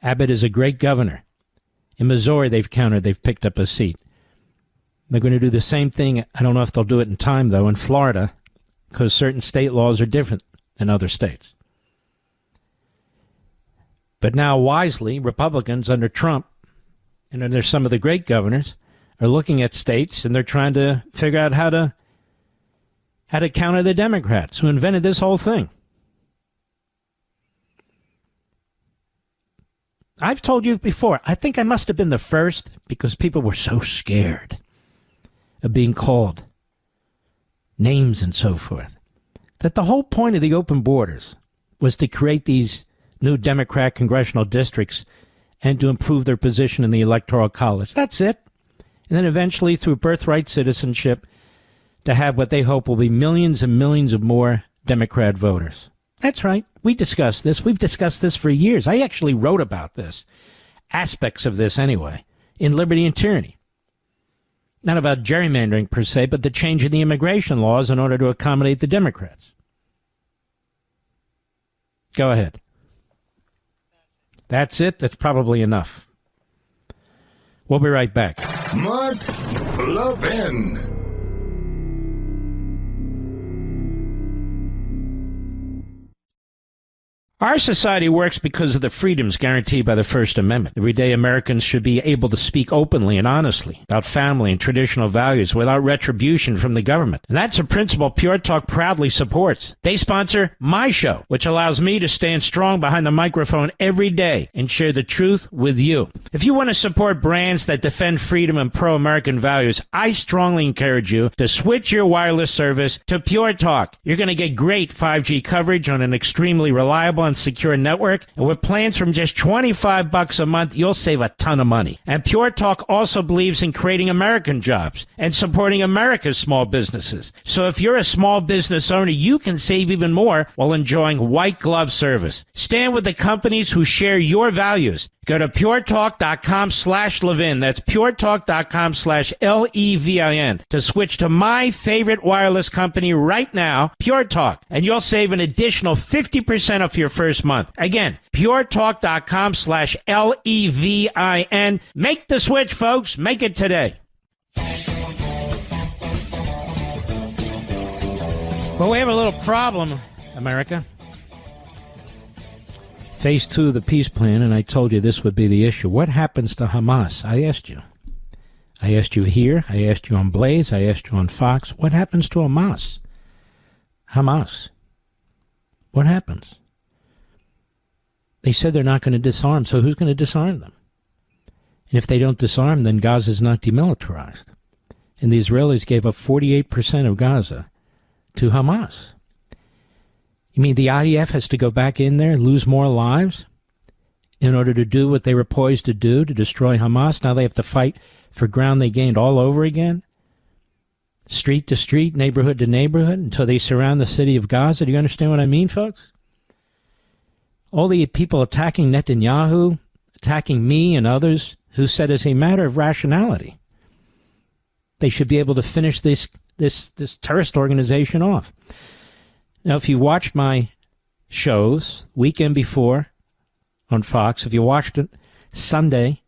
Abbott is a great governor. In Missouri, they've countered. They've picked up a seat. They're going to do the same thing. I don't know if they'll do it in time, though, in Florida, because certain state laws are different than other states. But now, wisely, Republicans under Trump and under some of the great governors are looking at states, and they're trying to figure out how to counter the Democrats who invented this whole thing. I've told you before, I think I must have been the first because people were so scared of being called names and so forth, that the whole point of the open borders was to create these new Democrat congressional districts and to improve their position in the Electoral College. That's it. And then eventually, through birthright citizenship, to have what they hope will be millions and millions of more Democrat voters. That's right. We discussed this. We've discussed this for years. I actually wrote about this, aspects of this anyway, in Liberty and Tyranny. Not about gerrymandering per se, but the change in the immigration laws in order to accommodate the Democrats. Go ahead. That's it. That's probably enough. We'll be right back. Mark Levin. Our society works because of the freedoms guaranteed by the First Amendment. Everyday Americans should be able to speak openly and honestly about family and traditional values without retribution from the government. And that's a principle Pure Talk proudly supports. They sponsor my show, which allows me to stand strong behind the microphone every day and share the truth with you. If you want to support brands that defend freedom and pro-American values, I strongly encourage you to switch your wireless service to Pure Talk. You're going to get great 5G coverage on an extremely reliable and secure network, and with plans from just $25 a month, you'll save a ton of money. And Pure Talk also believes in creating American jobs and supporting America's small businesses. So if you're a small business owner, you can save even more while enjoying white glove service. Stand with the companies who share your values. Go to puretalk.com/Levin. That's puretalk.com/LEVIN to switch to my favorite wireless company right now, Pure Talk, and you'll save an additional 50% off your first month. Again, puretalk.com/LEVIN. Make the switch, folks. Make it today. Well, we have a little problem, America. Phase 2 of the peace plan, and I told you this would be the issue. What happens to Hamas? I asked you. I asked you here. I asked you on Blaze. I asked you on Fox. What happens to Hamas? Hamas. What happens? They said they're not going to disarm, so who's going to disarm them? And if they don't disarm, then Gaza's not demilitarized. And the Israelis gave up 48% of Gaza to Hamas. You mean the IDF has to go back in there, lose more lives in order to do what they were poised to do, to destroy Hamas? Now they have to fight for ground they gained all over again? Street to street, neighborhood to neighborhood, until they surround the city of Gaza. Do you understand what I mean, folks? All the people attacking Netanyahu, attacking me and others, who said as a matter of rationality, they should be able to finish this terrorist organization off. Now, if you watched my shows weekend before on Fox, if you watched it Sunday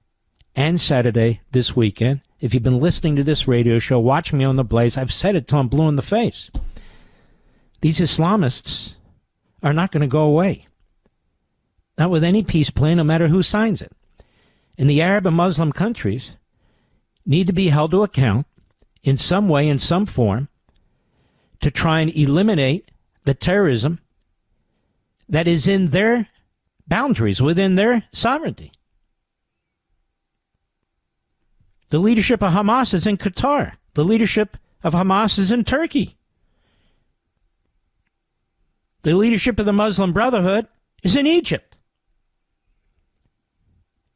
and Saturday this weekend, if you've been listening to this radio show, watching me on The Blaze, I've said it till I'm blue in the face. These Islamists are not going to go away. Not with any peace plan, no matter who signs it. And the Arab and Muslim countries need to be held to account in some way, in some form, to try and eliminate the terrorism that is in their boundaries, within their sovereignty. The leadership of Hamas is in Qatar. The leadership of Hamas is in Turkey. The leadership of the Muslim Brotherhood is in Egypt.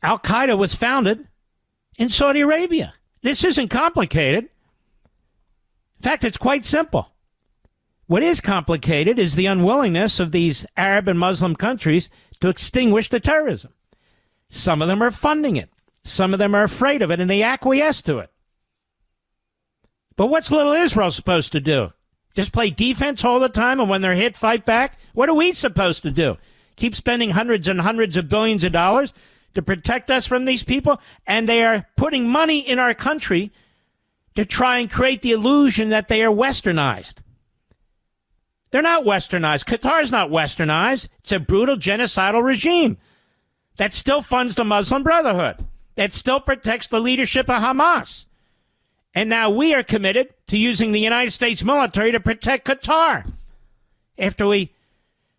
Al-Qaeda was founded in Saudi Arabia. This isn't complicated. In fact, it's quite simple. What is complicated is the unwillingness of these Arab and Muslim countries to extinguish the terrorism. Some of them are funding it. Some of them are afraid of it, and they acquiesce to it. But what's little Israel supposed to do? Just play defense all the time, and when they're hit, fight back? What are we supposed to do? Keep spending hundreds and hundreds of billions of dollars to protect us from these people? And they are putting money in our country to try and create the illusion that they are westernized. They're not westernized. Qatar's not westernized. It's a brutal genocidal regime that still funds the Muslim Brotherhood, that still protects the leadership of Hamas. And now we are committed to using the United States military to protect Qatar after we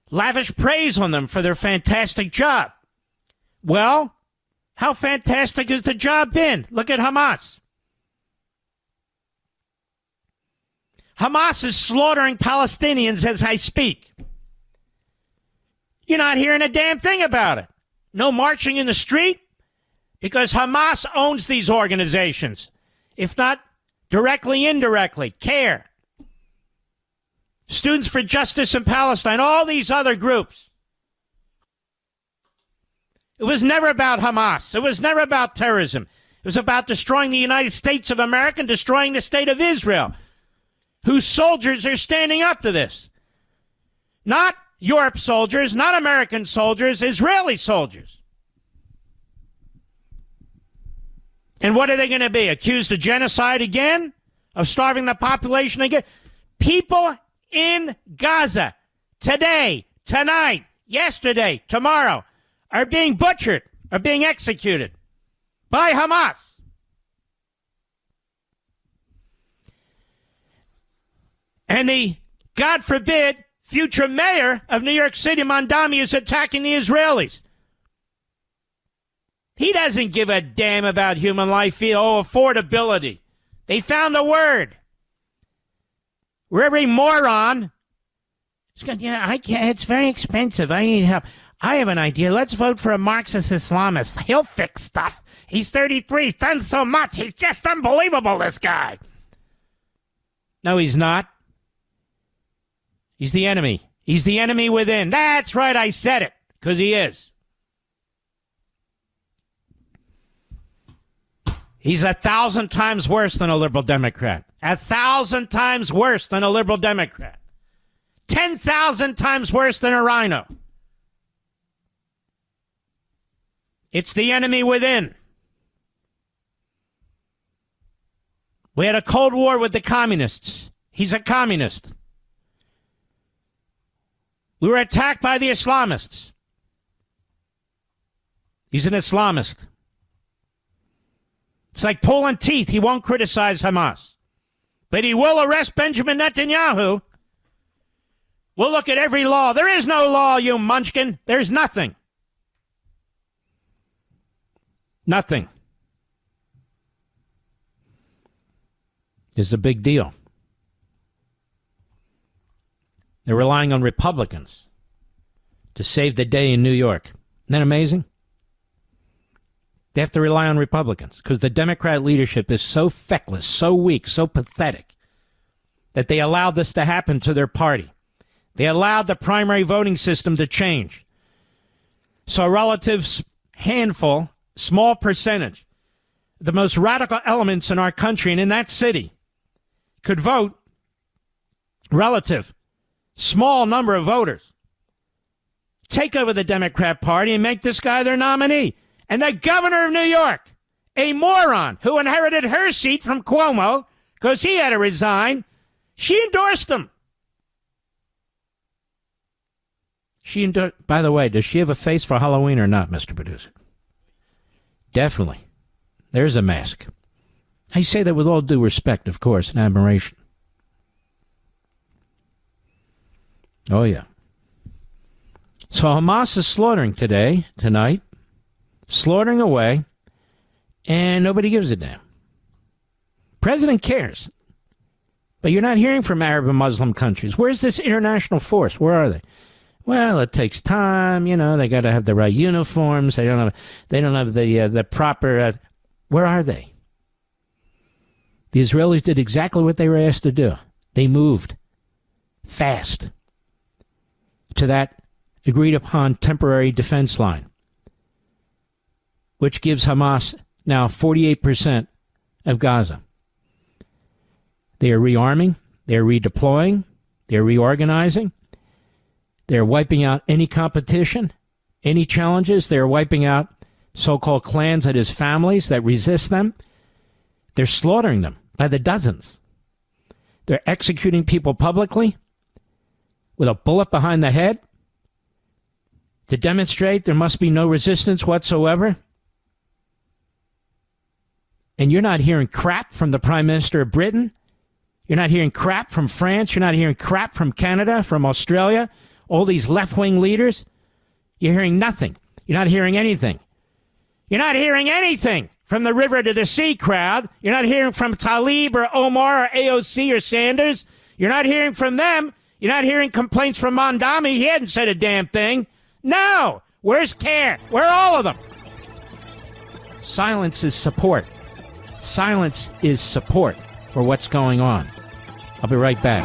lavish praise on them for their fantastic job. Well, how fantastic has the job been? Look at Hamas. Hamas is slaughtering Palestinians as I speak. You're not hearing a damn thing about it. No marching in the street, because Hamas owns these organizations. If not directly, indirectly. CARE, Students for Justice in Palestine, all these other groups. It was never about Hamas. It was never about terrorism. It was about destroying the United States of America and destroying the state of Israel, whose soldiers are standing up to this. Not Europe soldiers, not American soldiers, Israeli soldiers. And what are they going to be? Accused of genocide again? Of starving the population again? People in Gaza today, tonight, yesterday, tomorrow are being butchered, are being executed by Hamas. And the, God forbid, future mayor of New York City, Mamdani, is attacking the Israelis. He doesn't give a damn about human life. Oh, affordability. They found a word where every moron is going, yeah, I can't, it's very expensive. I need help. I have an idea. Let's vote for a Marxist Islamist. He'll fix stuff. He's 33. He's done so much. He's just unbelievable, this guy. No, he's not. He's the enemy. He's the enemy within. That's right, I said it, because he is. He's 1,000 times worse than a liberal Democrat. 1,000 times worse than a liberal Democrat. 10,000 times worse than a rhino. It's the enemy within. We had a Cold War with the communists. He's a communist. We were attacked by the Islamists. He's an Islamist. It's like pulling teeth. He won't criticize Hamas. But he will arrest Benjamin Netanyahu We'll look at every law. There is no law, you munchkin. There's nothing. Nothing. It's a big deal. They're relying on Republicans to save the day in New York. Isn't that amazing? They have to rely on Republicans because the Democrat leadership is so feckless, so weak, so pathetic that they allowed this to happen to their party. They allowed the primary voting system to change. So a relative handful, small percentage, the most radical elements in our country and in that city could vote, relative, small number of voters, take over the Democrat Party and make this guy their nominee. And the governor of New York, a moron who inherited her seat from Cuomo because he had to resign, she endorsed him. By the way, does she have a face for Halloween or not, Mr. Producer? Definitely. There's a mask. I say that with all due respect, of course, and admiration. Oh, yeah. So Hamas is slaughtering tonight, slaughtering away, and nobody gives a damn. President cares. But you're not hearing from Arab and Muslim countries. Where's this international force? Where are they? Well, it takes time. You know, they got to have the right uniforms. They don't have the proper. Where are they? The Israelis did exactly what they were asked to do. They moved fast to that agreed upon temporary defense line, which gives Hamas now 48% of Gaza. They are rearming. They are redeploying. They are reorganizing. They're wiping out any competition, any challenges. They're wiping out so-called clans and his families that resist them. They're slaughtering them by the dozens. They're executing people publicly with a bullet behind the head to demonstrate there must be no resistance whatsoever. And you're not hearing crap from the Prime Minister of Britain. You're not hearing crap from France. You're not hearing crap from Canada, from Australia. All these left-wing leaders, you're hearing nothing. You're not hearing anything. You're not hearing anything from the river to the sea crowd. You're not hearing from Tlaib or Omar or AOC or Sanders. You're not hearing from them. You're not hearing complaints from Mamdani. He hadn't said a damn thing. No. Where's CARE? Where are all of them? Silence is support. Silence is support for what's going on. I'll be right back.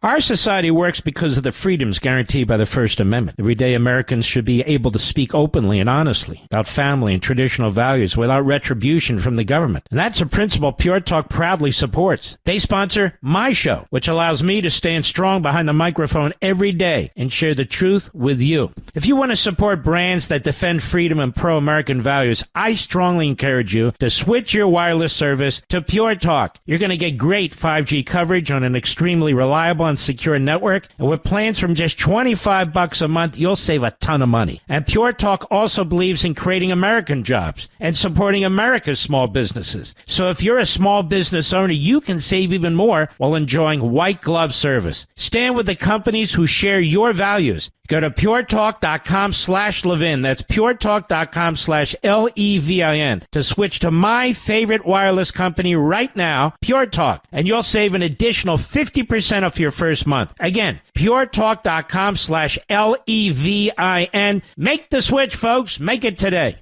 Our society works because of the freedoms guaranteed by the First Amendment. Everyday Americans should be able to speak openly and honestly about family and traditional values without retribution from the government. And that's a principle Pure Talk proudly supports. They sponsor my show, which allows me to stand strong behind the microphone every day and share the truth with you. If you want to support brands that defend freedom and pro-American values, I strongly encourage you to switch your wireless service to Pure Talk. You're going to get great 5G coverage on an extremely reliable and secure network, and with plans from just $25 a month, you'll save a ton of money. And Pure Talk also believes in creating American jobs and supporting America's small businesses. So if you're a small business owner, you can save even more while enjoying white glove service. Stand with the companies who share your values. Go to puretalk.com/Levin. That's puretalk.com/LEVIN to switch to my favorite wireless company right now, Pure Talk, and you'll save an additional 50% off your first month. Again, puretalk.com/LEVIN. Make the switch, folks. Make it today.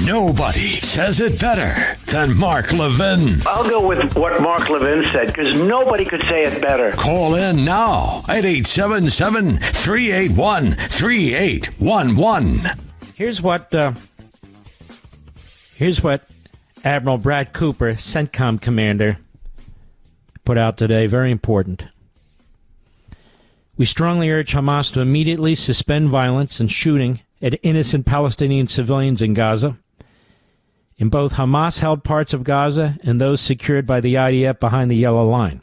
Nobody says it better than Mark Levin. I'll go with what Mark Levin said, because nobody could say it better. Call in now at 877-381-3811. Here's what Admiral Brad Cooper, CENTCOM commander, put out today. Very important. We strongly urge Hamas to immediately suspend violence and shooting at innocent Palestinian civilians in Gaza, in both Hamas-held parts of Gaza and those secured by the IDF behind the Yellow Line.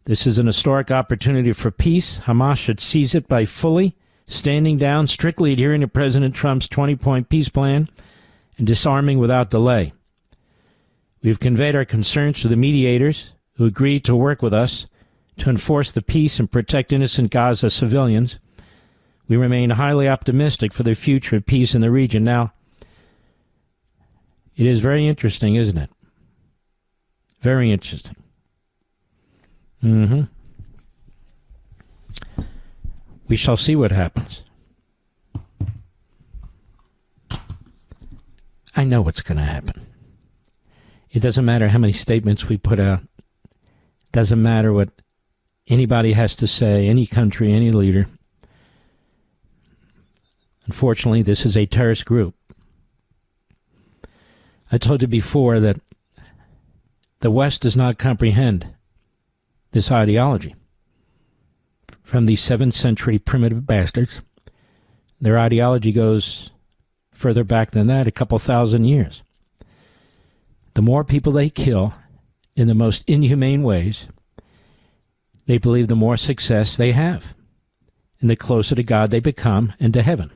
This is an historic opportunity for peace. Hamas should seize it by fully standing down, strictly adhering to President Trump's 20-point peace plan, and disarming without delay. We've conveyed our concerns to the mediators who agreed to work with us to enforce the peace and protect innocent Gaza civilians, we remain highly optimistic for the future of peace in the region. Now, it is very interesting, isn't it? Very interesting. We shall see what happens. I know what's going to happen. It doesn't matter how many statements we put out. It doesn't matter what anybody has to say, any country, any leader. Unfortunately, this is a terrorist group. I told you before that the West does not comprehend this ideology. From the 7th century primitive bastards, their ideology goes further back than that, a couple thousand years. The more people they kill in the most inhumane ways, they believe the more success they have, and the closer to God they become and to heaven.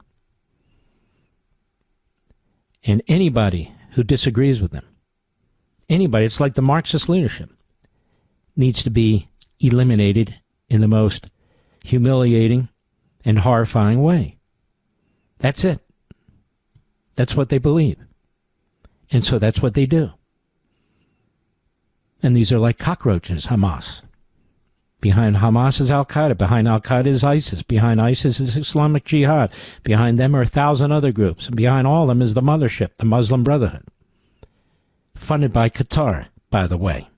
And anybody who disagrees with them, anybody, it's like the Marxist leadership, needs to be eliminated in the most humiliating and horrifying way. That's it. That's what they believe. And so that's what they do. And these are like cockroaches, Hamas. Behind Hamas is Al-Qaeda. Behind Al-Qaeda is ISIS. Behind ISIS is Islamic Jihad. Behind them are 1,000 other groups. And behind all of them is the mothership, the Muslim Brotherhood. Funded by Qatar, by the way.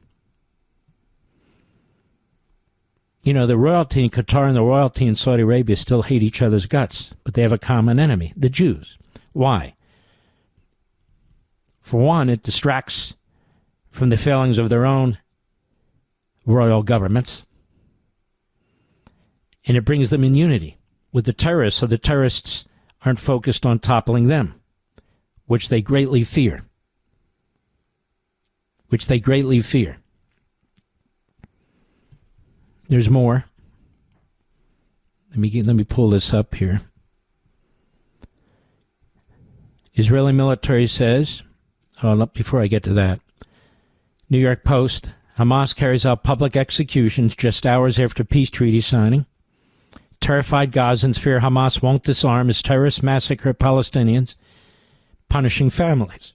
You know, the royalty in Qatar and the royalty in Saudi Arabia still hate each other's guts, but they have a common enemy, the Jews. Why? For one, it distracts from the failings of their own royal governments, and it brings them in unity with the terrorists, so the terrorists aren't focused on toppling them, which they greatly fear. There's more. Let me pull this up here. Israeli military says, before I get to that, New York Post, Hamas carries out public executions just hours after peace treaty signing. Terrified Gazans fear Hamas won't disarm as terrorists massacre Palestinians, punishing families.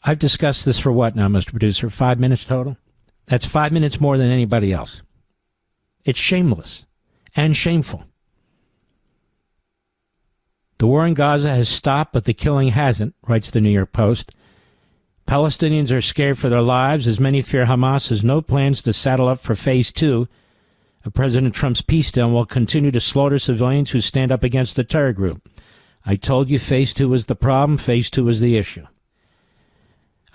I've discussed this for what now, Mr. Producer? 5 minutes total? That's 5 minutes more than anybody else. It's shameless and shameful. The war in Gaza has stopped, but the killing hasn't, writes the New York Post. Palestinians are scared for their lives, as many fear Hamas has no plans to saddle up for Phase 2 of President Trump's peace deal and will continue to slaughter civilians who stand up against the terror group. I told you Phase 2 was the problem, Phase 2 was the issue.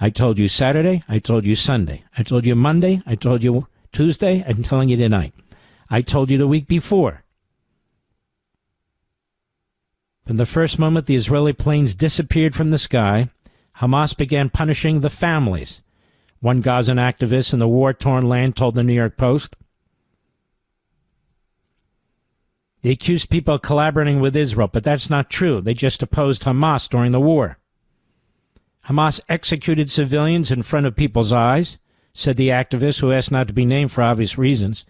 I told you Saturday, I told you Sunday, I told you Monday, I told you Tuesday, I'm telling you tonight. I told you the week before. From the first moment the Israeli planes disappeared from the sky, Hamas began punishing the families. One Gazan activist in the war-torn land told the New York Post. They accused people of collaborating with Israel, but that's not true. They just opposed Hamas during the war. Hamas executed civilians in front of people's eyes, said the activist, who asked not to be named for obvious reasons.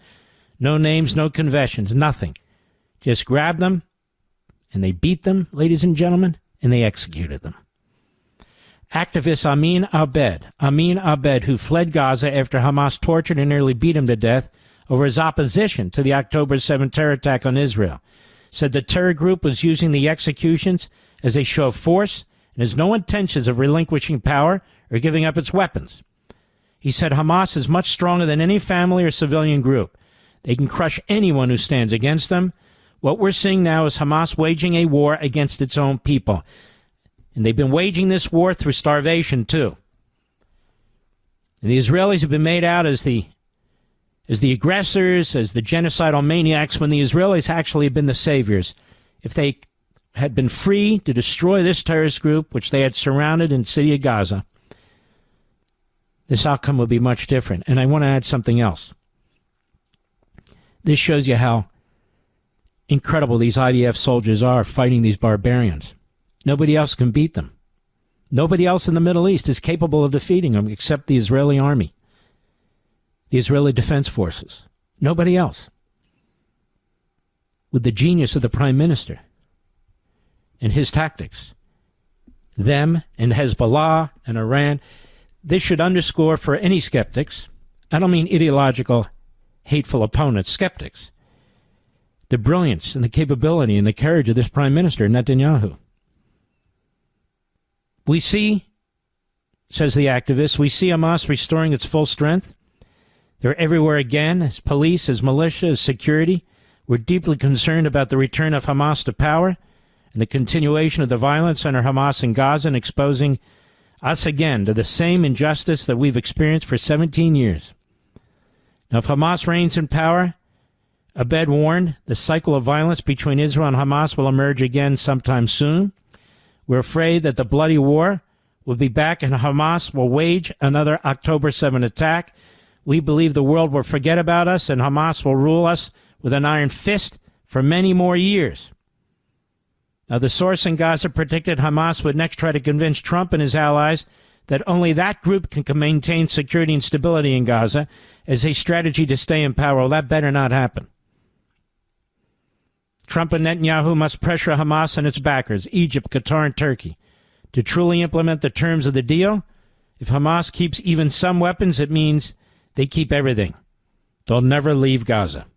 No names, no confessions, nothing. Just grabbed them, and they beat them, ladies and gentlemen, and they executed them. Activist Amin Abed, who fled Gaza after Hamas tortured and nearly beat him to death over his opposition to the October 7th terror attack on Israel, said the terror group was using the executions as a show of force and has no intentions of relinquishing power or giving up its weapons. He said Hamas is much stronger than any family or civilian group. They can crush anyone who stands against them. What we're seeing now is Hamas waging a war against its own people. And they've been waging this war through starvation, too. And the Israelis have been made out as the aggressors, as the genocidal maniacs, when the Israelis actually have been the saviors. If they had been free to destroy this terrorist group, which they had surrounded in the city of Gaza, this outcome would be much different. And I want to add something else. This shows you how incredible these IDF soldiers are fighting these barbarians. Nobody else can beat them. Nobody else in the Middle East is capable of defeating them except the Israeli army. the Israeli Defense Forces. Nobody else. With the genius of the Prime Minister and his tactics. Them and Hezbollah and Iran. This should underscore for any skeptics, I don't mean ideological, hateful opponents, skeptics, the brilliance and the capability and the courage of this Prime Minister, Netanyahu. We see, says the activist, we see Hamas restoring its full strength. They're everywhere again, as police, as militia, as security. We're deeply concerned about the return of Hamas to power and the continuation of the violence under Hamas in Gaza and exposing us again to the same injustice that we've experienced for 17 years. Now, if Hamas reigns in power, Abed warned, the cycle of violence between Israel and Hamas will emerge again sometime soon. We're afraid that the bloody war will be back and Hamas will wage another October 7 attack. We believe the world will forget about us and Hamas will rule us with an iron fist for many more years. Now, the source in Gaza predicted Hamas would next try to convince Trump and his allies that only that group can maintain security and stability in Gaza as a strategy to stay in power. Well, that better not happen. Trump and Netanyahu must pressure Hamas and its backers, Egypt, Qatar, and Turkey, to truly implement the terms of the deal. If Hamas keeps even some weapons, it means they keep everything. They'll never leave Gaza.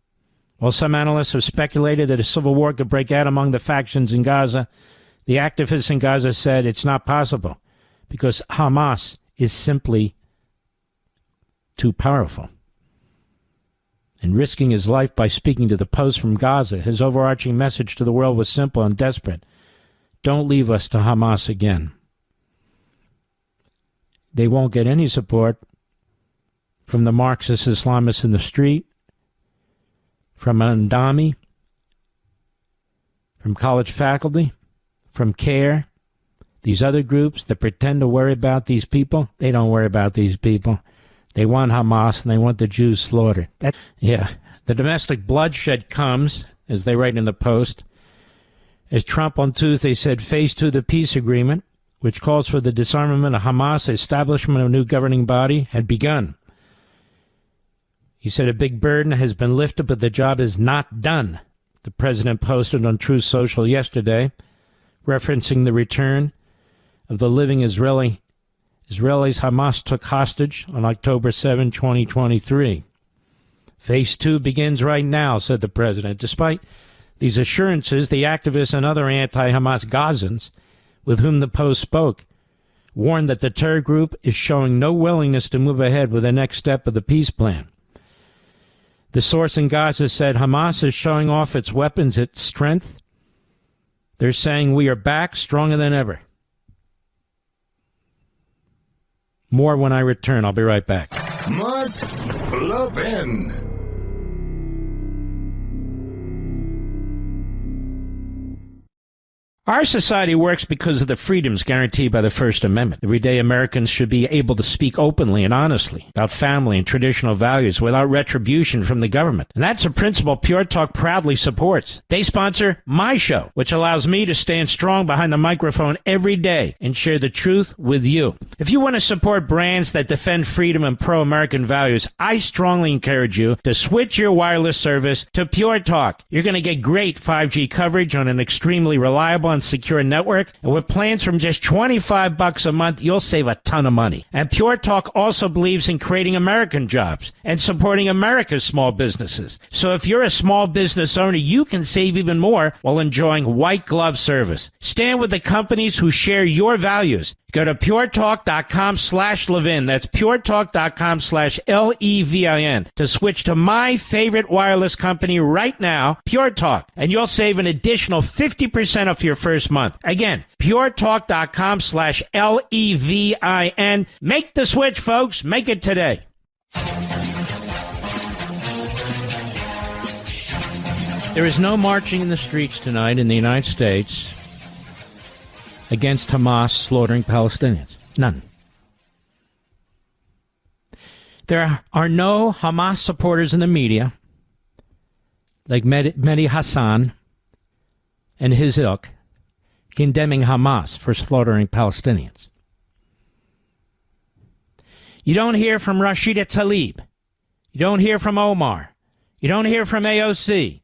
While some analysts have speculated that a civil war could break out among the factions in Gaza, the activists in Gaza said it's not possible because Hamas is simply too powerful. And risking his life by speaking to the Post from Gaza, his overarching message to the world was simple and desperate. Don't leave us to Hamas again. They won't get any support from the Marxist Islamists in the street, from Mamdani, from college faculty, from CARE, these other groups that pretend to worry about these people. They don't worry about these people. They want Hamas and they want the Jews slaughtered. The domestic bloodshed comes, as they write in the Post, as Trump on Tuesday said phase 2 of the peace agreement, which calls for the disarmament of Hamas, establishment of a new governing body, had begun. He said a big burden has been lifted, but the job is not done. The president posted on Truth Social yesterday, referencing the return of the living Israelis Hamas took hostage on October 7, 2023. Phase 2 begins right now, said the president. Despite these assurances, the activists and other anti-Hamas Gazans with whom the Post spoke warned that the terror group is showing no willingness to move ahead with the next step of the peace plan. The source in Gaza said Hamas is showing off its weapons, its strength. They're saying we are back stronger than ever. More when I return. I'll be right back. Mark Levin. Our society works because of the freedoms guaranteed by the First Amendment. Everyday Americans should be able to speak openly and honestly about family and traditional values without retribution from the government. And that's a principle Pure Talk proudly supports. They sponsor my show, which allows me to stand strong behind the microphone every day and share the truth with you. If you want to support brands that defend freedom and pro-American values, I strongly encourage you to switch your wireless service to Pure Talk. You're going to get great 5G coverage on an extremely reliable and secure network, and with plans from just $25 a month, you'll save a ton of money. And Pure Talk also believes in creating American jobs and supporting America's small businesses. So if you're a small business owner, you can save even more while enjoying white glove service. Stand with the companies who share your values. Go to puretalk.com/Levin. That's puretalk.com/LEVIN to switch to my favorite wireless company right now, Pure Talk, and you'll save an additional 50% off your first month. Again, puretalk.com/LEVIN. Make the switch, folks. Make it today. There is no marching in the streets tonight in the United States against Hamas slaughtering Palestinians. None. There are no Hamas supporters in the media, like Mehdi Hassan and his ilk, condemning Hamas for slaughtering Palestinians. You don't hear from Rashida Tlaib You don't hear from Omar. You don't hear from AOC.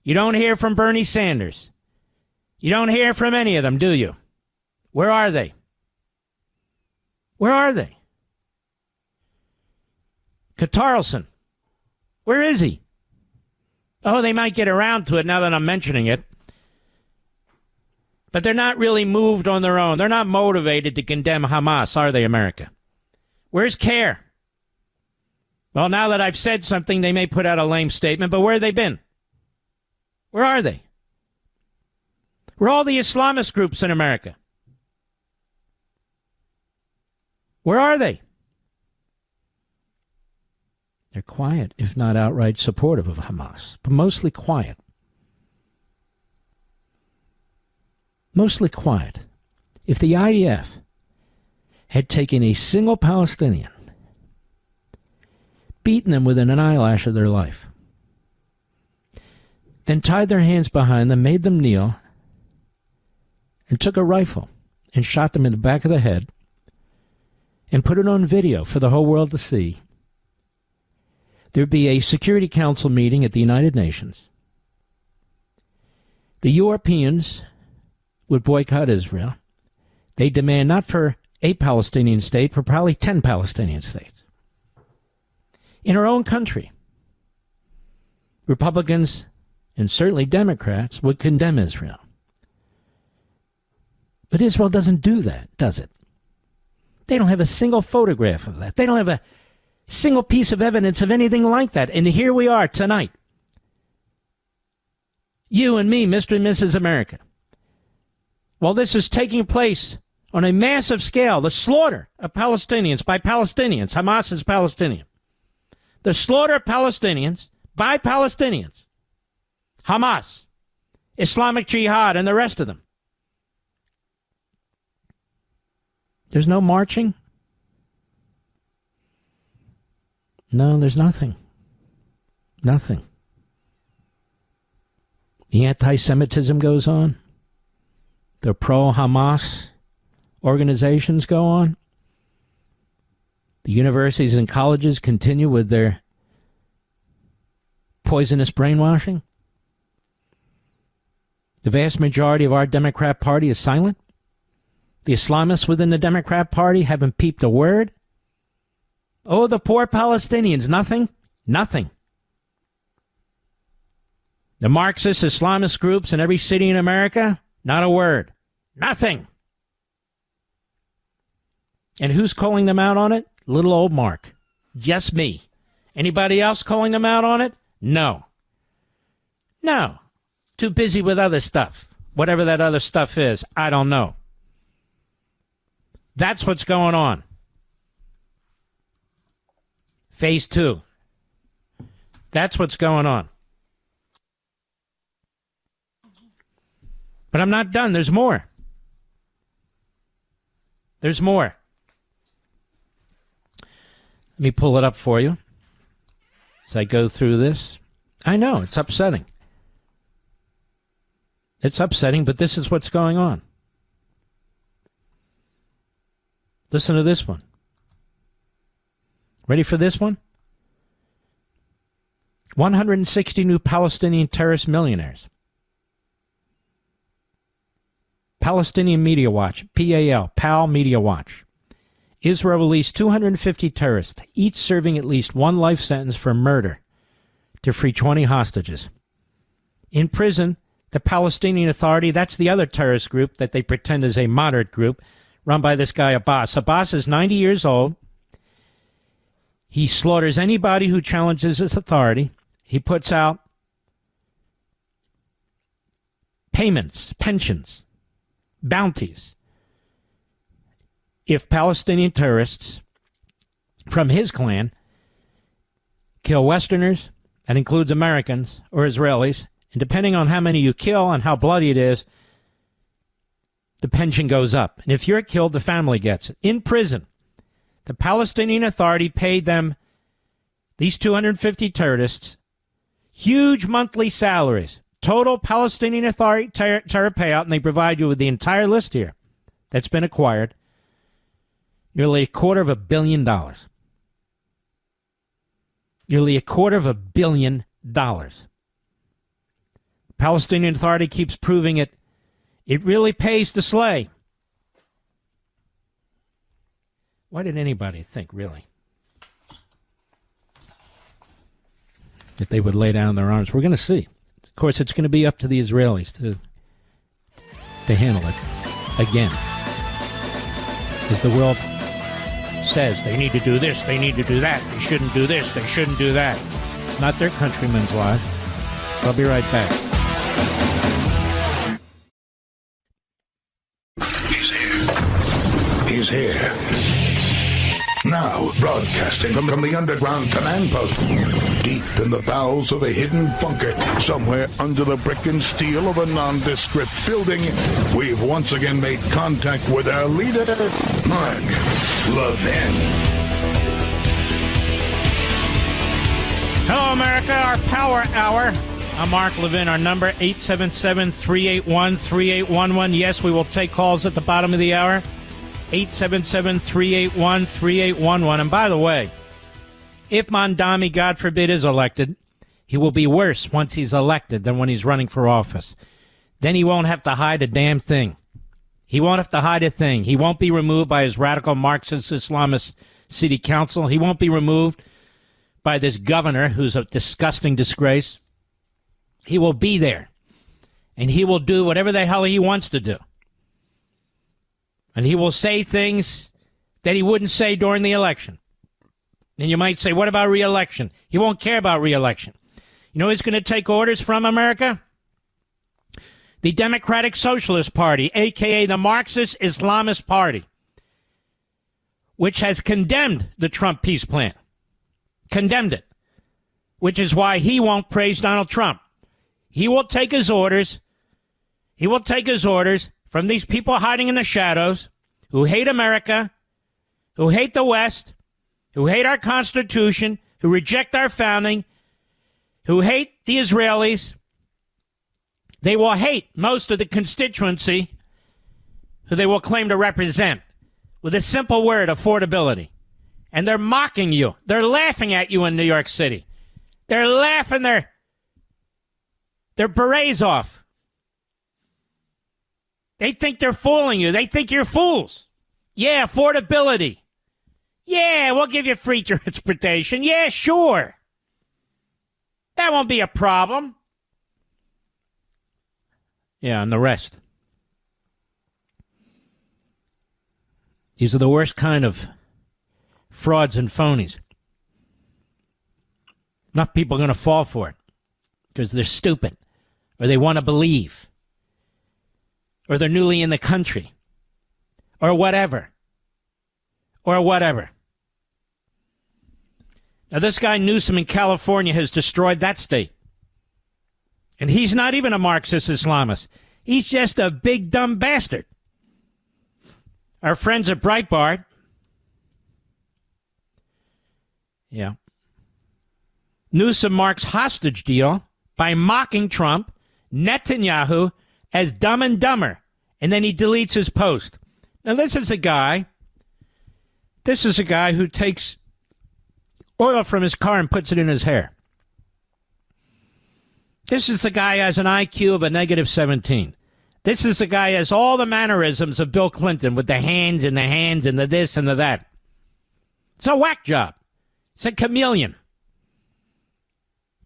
You don't hear from Bernie Sanders. You don't hear from any of them, do you? Where are they? Where are they? Carlson, where is he? Oh, they might get around to it now that I'm mentioning it. But they're not really moved on their own. They're not motivated to condemn Hamas, are they, America? Where's CARE? Well, now that I've said something, they may put out a lame statement, but where have they been? Where are they? Where are all the Islamist groups in America? Where are they? They're quiet, if not outright supportive of Hamas, but mostly quiet. Mostly quiet. If the IDF had taken a single Palestinian, beaten them within an eyelash of their life, then tied their hands behind them, made them kneel, and took a rifle and shot them in the back of the head and put it on video for the whole world to see, there'd be a Security Council meeting at the United Nations. The Europeans would boycott Israel. They demand not for a Palestinian state, but probably 10 Palestinian states. In our own country, Republicans and certainly Democrats would condemn Israel. But Israel doesn't do that, does it? They don't have a single photograph of that. They don't have a single piece of evidence of anything like that. And here we are tonight. You and me, Mr. and Mrs. America. While this is taking place on a massive scale, the slaughter of Palestinians by Palestinians, Hamas is Palestinian. The slaughter of Palestinians by Palestinians, Hamas, Islamic Jihad, and the rest of them. There's no marching? No, there's nothing. Nothing. The anti-Semitism goes on. The pro-Hamas organizations go on. The universities and colleges continue with their poisonous brainwashing. The vast majority of our Democrat Party is silent. The Islamists within the Democrat Party haven't peeped a word. Oh, the poor Palestinians, nothing? Nothing. The Marxist Islamist groups in every city in America, not a word. Nothing. And who's calling them out on it? Little old Mark. Just me. Anybody else calling them out on it? No. No. Too busy with other stuff. Whatever that other stuff is, I don't know. That's what's going on. Phase 2. That's what's going on. But I'm not done. There's more. There's more. Let me pull it up for you as I go through this. I know, it's upsetting. It's upsetting, but this is what's going on. Listen to this one. Ready for this one? 160 new Palestinian terrorist millionaires. Palestinian Media Watch, PAL Media Watch. Israel released 250 terrorists, each serving at least one life sentence for murder, to free 20 hostages. In prison, the Palestinian Authority, that's the other terrorist group that they pretend is a moderate group, run by this guy Abbas. Abbas is 90 years old. He slaughters anybody who challenges his authority. He puts out payments, pensions, bounties. If Palestinian terrorists from his clan kill Westerners, that includes Americans or Israelis, and depending on how many you kill and how bloody it is, the pension goes up. And if you're killed, the family gets it. In prison, the Palestinian Authority paid them, these 250 terrorists, huge monthly salaries. Total Palestinian Authority terror payout, and they provide you with the entire list here that's been acquired, nearly $250 million. Nearly $250 million. Palestinian Authority keeps proving it. It really pays to slay. Why did anybody think, really, that they would lay down their arms? We're going to see. Of course, it's going to be up to the Israelis to handle it again. As the world says, they need to do this, they need to do that, they shouldn't do this, they shouldn't do that. Not their countrymen's lives. I'll be right back. He's here. Now, broadcasting from the underground command post, deep in the bowels of a hidden bunker, somewhere under the brick and steel of a nondescript building, we've once again made contact with our leader, Mark Levin. Hello, America, our Power Hour. I'm Mark Levin. Our number, 877-381-3811. Yes, we will take calls at the bottom of the hour. 877-381-3811. And by the way, if Mamdani, God forbid, is elected, he will be worse once he's elected than when he's running for office. Then he won't have to hide a damn thing. He won't have to hide a thing. He won't be removed by his radical Marxist Islamist city council. He won't be removed by this governor who's a disgusting disgrace. He will be there. And he will do whatever the hell he wants to do. And he will say things that he wouldn't say during the election. And you might say, what about re-election? He won't care about re-election. You know who's going to take orders from America? The Democratic Socialist Party, a.k.a. the Marxist Islamist Party, which has condemned the Trump peace plan. Condemned it. Which is why he won't praise Donald Trump. He will take his orders. He will take his orders from these people hiding in the shadows, who hate America, who hate the West, who hate our Constitution, who reject our founding, who hate the Israelis. They will hate most of the constituency who they will claim to represent with a simple word, affordability. And they're mocking you. They're laughing at you in New York City. They're laughing their berets off. They think they're fooling you. They think you're fools. Yeah, affordability. Yeah, we'll give you free transportation. Yeah, sure. That won't be a problem. Yeah, and the rest. These are the worst kind of frauds and phonies. Not people are going to fall for it because they're stupid or they want to believe. Or they're newly in the country, or whatever, Now, this guy Newsom in California has destroyed that state. And he's not even a Marxist Islamist. He's just a big, dumb bastard. Our friends at Breitbart, yeah, Newsom marks hostage deal by mocking Trump, Netanyahu, as Dumb and Dumber, and then he deletes his post. Now, this is a guy who takes oil from his car and puts it in his hair. This is the guy who has an IQ of a negative 17. This is the guy who has all the mannerisms of Bill Clinton with the hands and the this and the that. It's a whack job. It's a chameleon.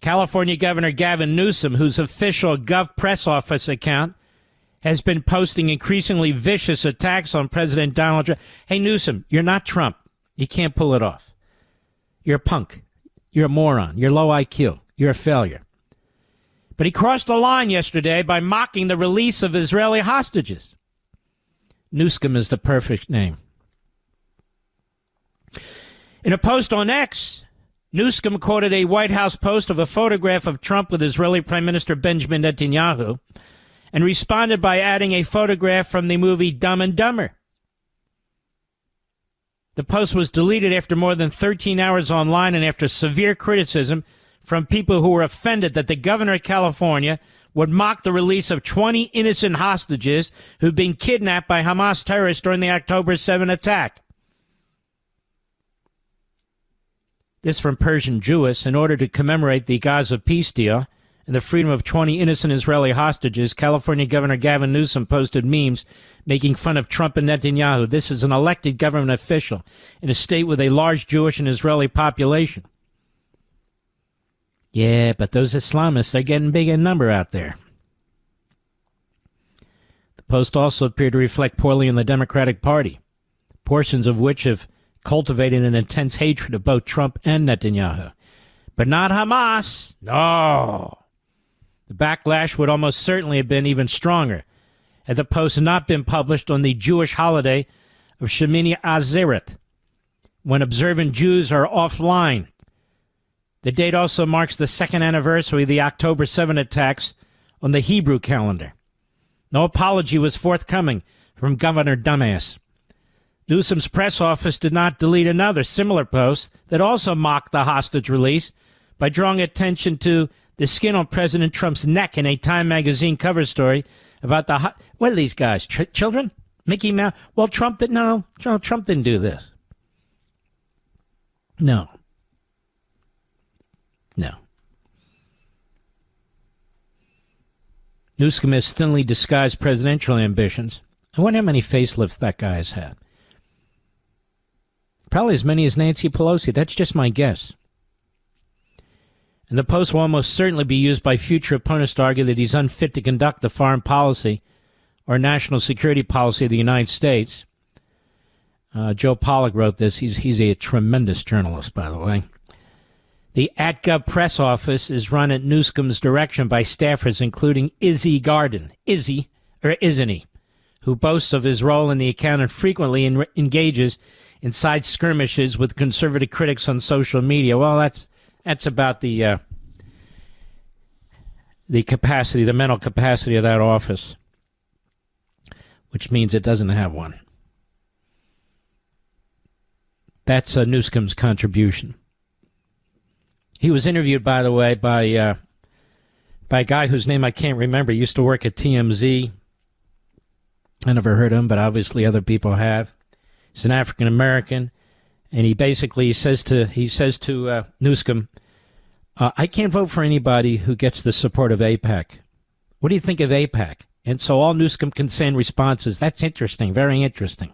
California Governor Gavin Newsom, whose official Gov press office account has been posting increasingly vicious attacks on President Donald Trump. Hey, Newsom, you're not Trump. You can't pull it off. You're a punk. You're a moron. You're low IQ. You're a failure. But he crossed the line yesterday by mocking the release of Israeli hostages. Newsom is the perfect name. In a post on X, Newsom quoted a White House post of a photograph of Trump with Israeli Prime Minister Benjamin Netanyahu and responded by adding a photograph from the movie Dumb and Dumber. The post was deleted after more than 13 hours online and after severe criticism from people who were offended that the governor of California would mock the release of 20 innocent hostages who'd been kidnapped by Hamas terrorists during the October 7 attack. This from Persian Jewess. In order to commemorate the Gaza peace deal and the freedom of 20 innocent Israeli hostages, California Governor Gavin Newsom posted memes making fun of Trump and Netanyahu. This is an elected government official in a state with a large Jewish and Israeli population. Yeah, but those Islamists are getting big in number out there. The post also appeared to reflect poorly on the Democratic Party, portions of which have cultivated an intense hatred of both Trump and Netanyahu. But not Hamas. No. The backlash would almost certainly have been even stronger had the post not been published on the Jewish holiday of Shemini Atzeret, when observant Jews are offline. The date also marks the second anniversary of the October 7 attacks on the Hebrew calendar. No apology was forthcoming from Governor Dumbass. Newsom's press office did not delete another similar post that also mocked the hostage release by drawing attention to the skin on President Trump's neck in a Time magazine cover story about the what are these guys, children? Mickey Mouse? Well, Trump didn't do this. No. Newsom has thinly disguised presidential ambitions. I wonder how many facelifts that guy has had. Probably as many as Nancy Pelosi. That's just my guess. And the post will almost certainly be used by future opponents to argue that he's unfit to conduct the foreign policy or national security policy of the United States. Joe Pollack wrote this. He's a tremendous journalist, by the way. The @Gov press office is run at Newsom's direction by staffers including Izzy Garden, isn't he, who boasts of his role in the account and frequently engages in side skirmishes with conservative critics on social media. Well, that's about the capacity, the mental capacity of that office, which means it doesn't have one. That's Newsom's contribution. He was interviewed, by the way, by a guy whose name I can't remember. He used to work at TMZ. I never heard of him, but obviously other people have. He's an African American, and he basically says to Newsom, I can't vote for anybody who gets the support of AIPAC. What do you think of AIPAC? And so all Newsom can say in response is, that's interesting, very interesting.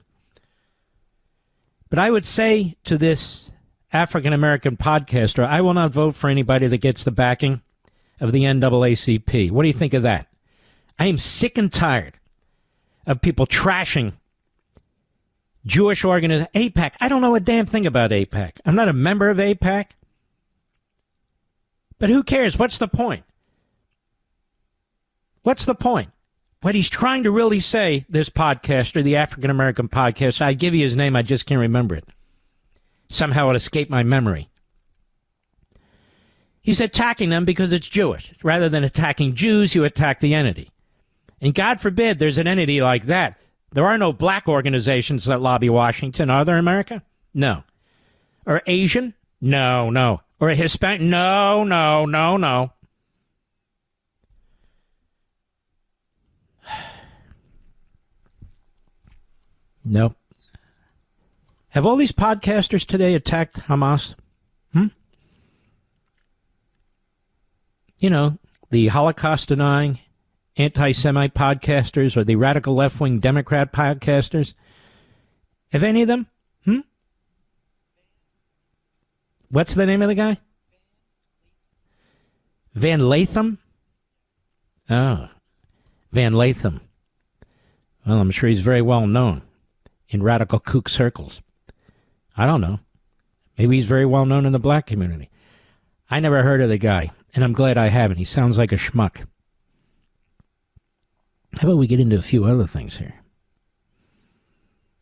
But I would say to this African-American podcaster, I will not vote for anybody that gets the backing of the NAACP. What do you think of that? I am sick and tired of people trashing Jewish organizations. AIPAC, I don't know a damn thing about AIPAC. I'm not a member of AIPAC. But who cares? What's the point? What's the point? What he's trying to really say, this podcaster, the African-American podcaster, I'd give you his name, I just can't remember it. Somehow it escaped my memory. He's attacking them because it's Jewish. Rather than attacking Jews, you attack the entity. And God forbid there's an entity like that. There are no black organizations that lobby Washington, are there, America? No. Or Asian? No. Or a Hispanic? No. Nope. Have all these podcasters today attacked Hamas? You know, the Holocaust-denying anti-Semite podcasters or the radical left-wing Democrat podcasters. Have any of them? What's the name of the guy? Van Lathan? Oh, Van Lathan. Well, I'm sure he's very well known in radical kook circles. I don't know. Maybe he's very well known in the black community. I never heard of the guy, and I'm glad I haven't. He sounds like a schmuck. How about we get into a few other things here?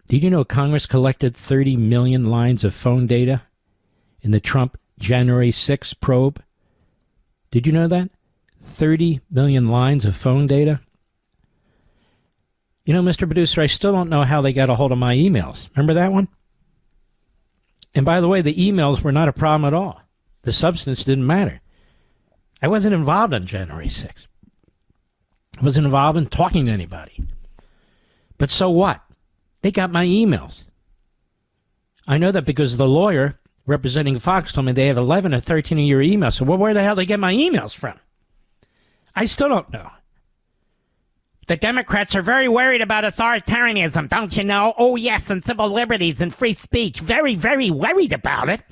Did you know Congress collected 30 million lines of phone data in the Trump January 6 probe? Did you know that? 30 million lines of phone data? You know, Mr. Producer, I still don't know how they got a hold of my emails. Remember that one? And by the way, the emails were not a problem at all. The substance didn't matter. I wasn't involved on January 6th. I wasn't involved in talking to anybody. But so what? They got my emails. I know that because the lawyer representing Fox told me they have 11 or 13 of your emails. So where the hell did they get my emails from? I still don't know. The Democrats are very worried about authoritarianism, don't you know? Oh, yes, and civil liberties and free speech. Very, very worried about it.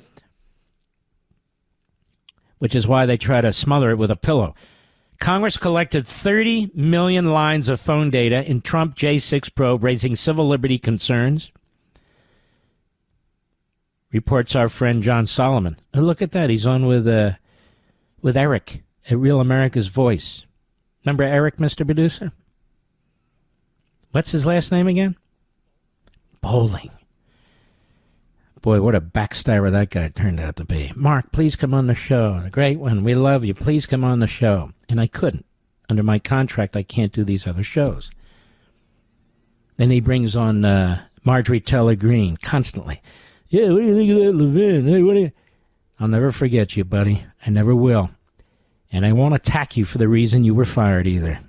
Which is why they try to smother it with a pillow. Congress collected 30 million lines of phone data in Trump J6 probe, raising civil liberty concerns. Reports our friend John Solomon. Oh, look at that. He's on with Eric at Real America's Voice. Remember Eric, Mr. Producer? What's his last name again? Bowling. Boy, what a backstabber that guy turned out to be. Mark, please come on the show. A great one. We love you. Please come on the show. And I couldn't. Under my contract, I can't do these other shows. Then he brings on Marjorie Taylor Greene constantly. Yeah, what do you think of that, Levin? Hey, what do you... I'll never forget you, buddy. I never will. And I won't attack you for the reason you were fired either.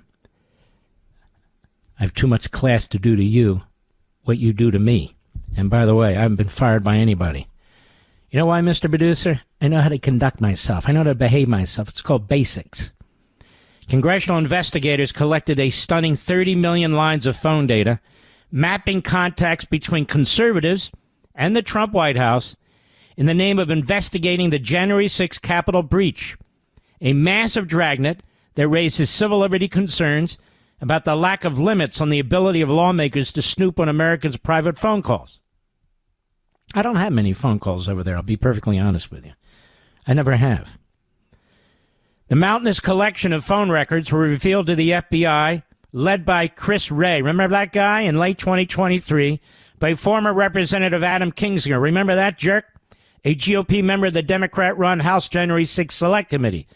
I have too much class to do to you what you do to me. And by the way, I haven't been fired by anybody. You know why, Mr. Producer? I know how to conduct myself. I know how to behave myself. It's called basics. Congressional investigators collected a stunning 30 million lines of phone data, mapping contacts between conservatives and the Trump White House in the name of investigating the January 6th Capitol breach, a massive dragnet that raises civil liberty concerns about the lack of limits on the ability of lawmakers to snoop on Americans' private phone calls. I don't have many phone calls over there, I'll be perfectly honest with you. I never have. The mountainous collection of phone records were revealed to the FBI, led by Chris Wray. Remember that guy? In late 2023, by former Representative Adam Kinzinger. Remember that jerk? A GOP member of the Democrat-run House January 6th Select Committee.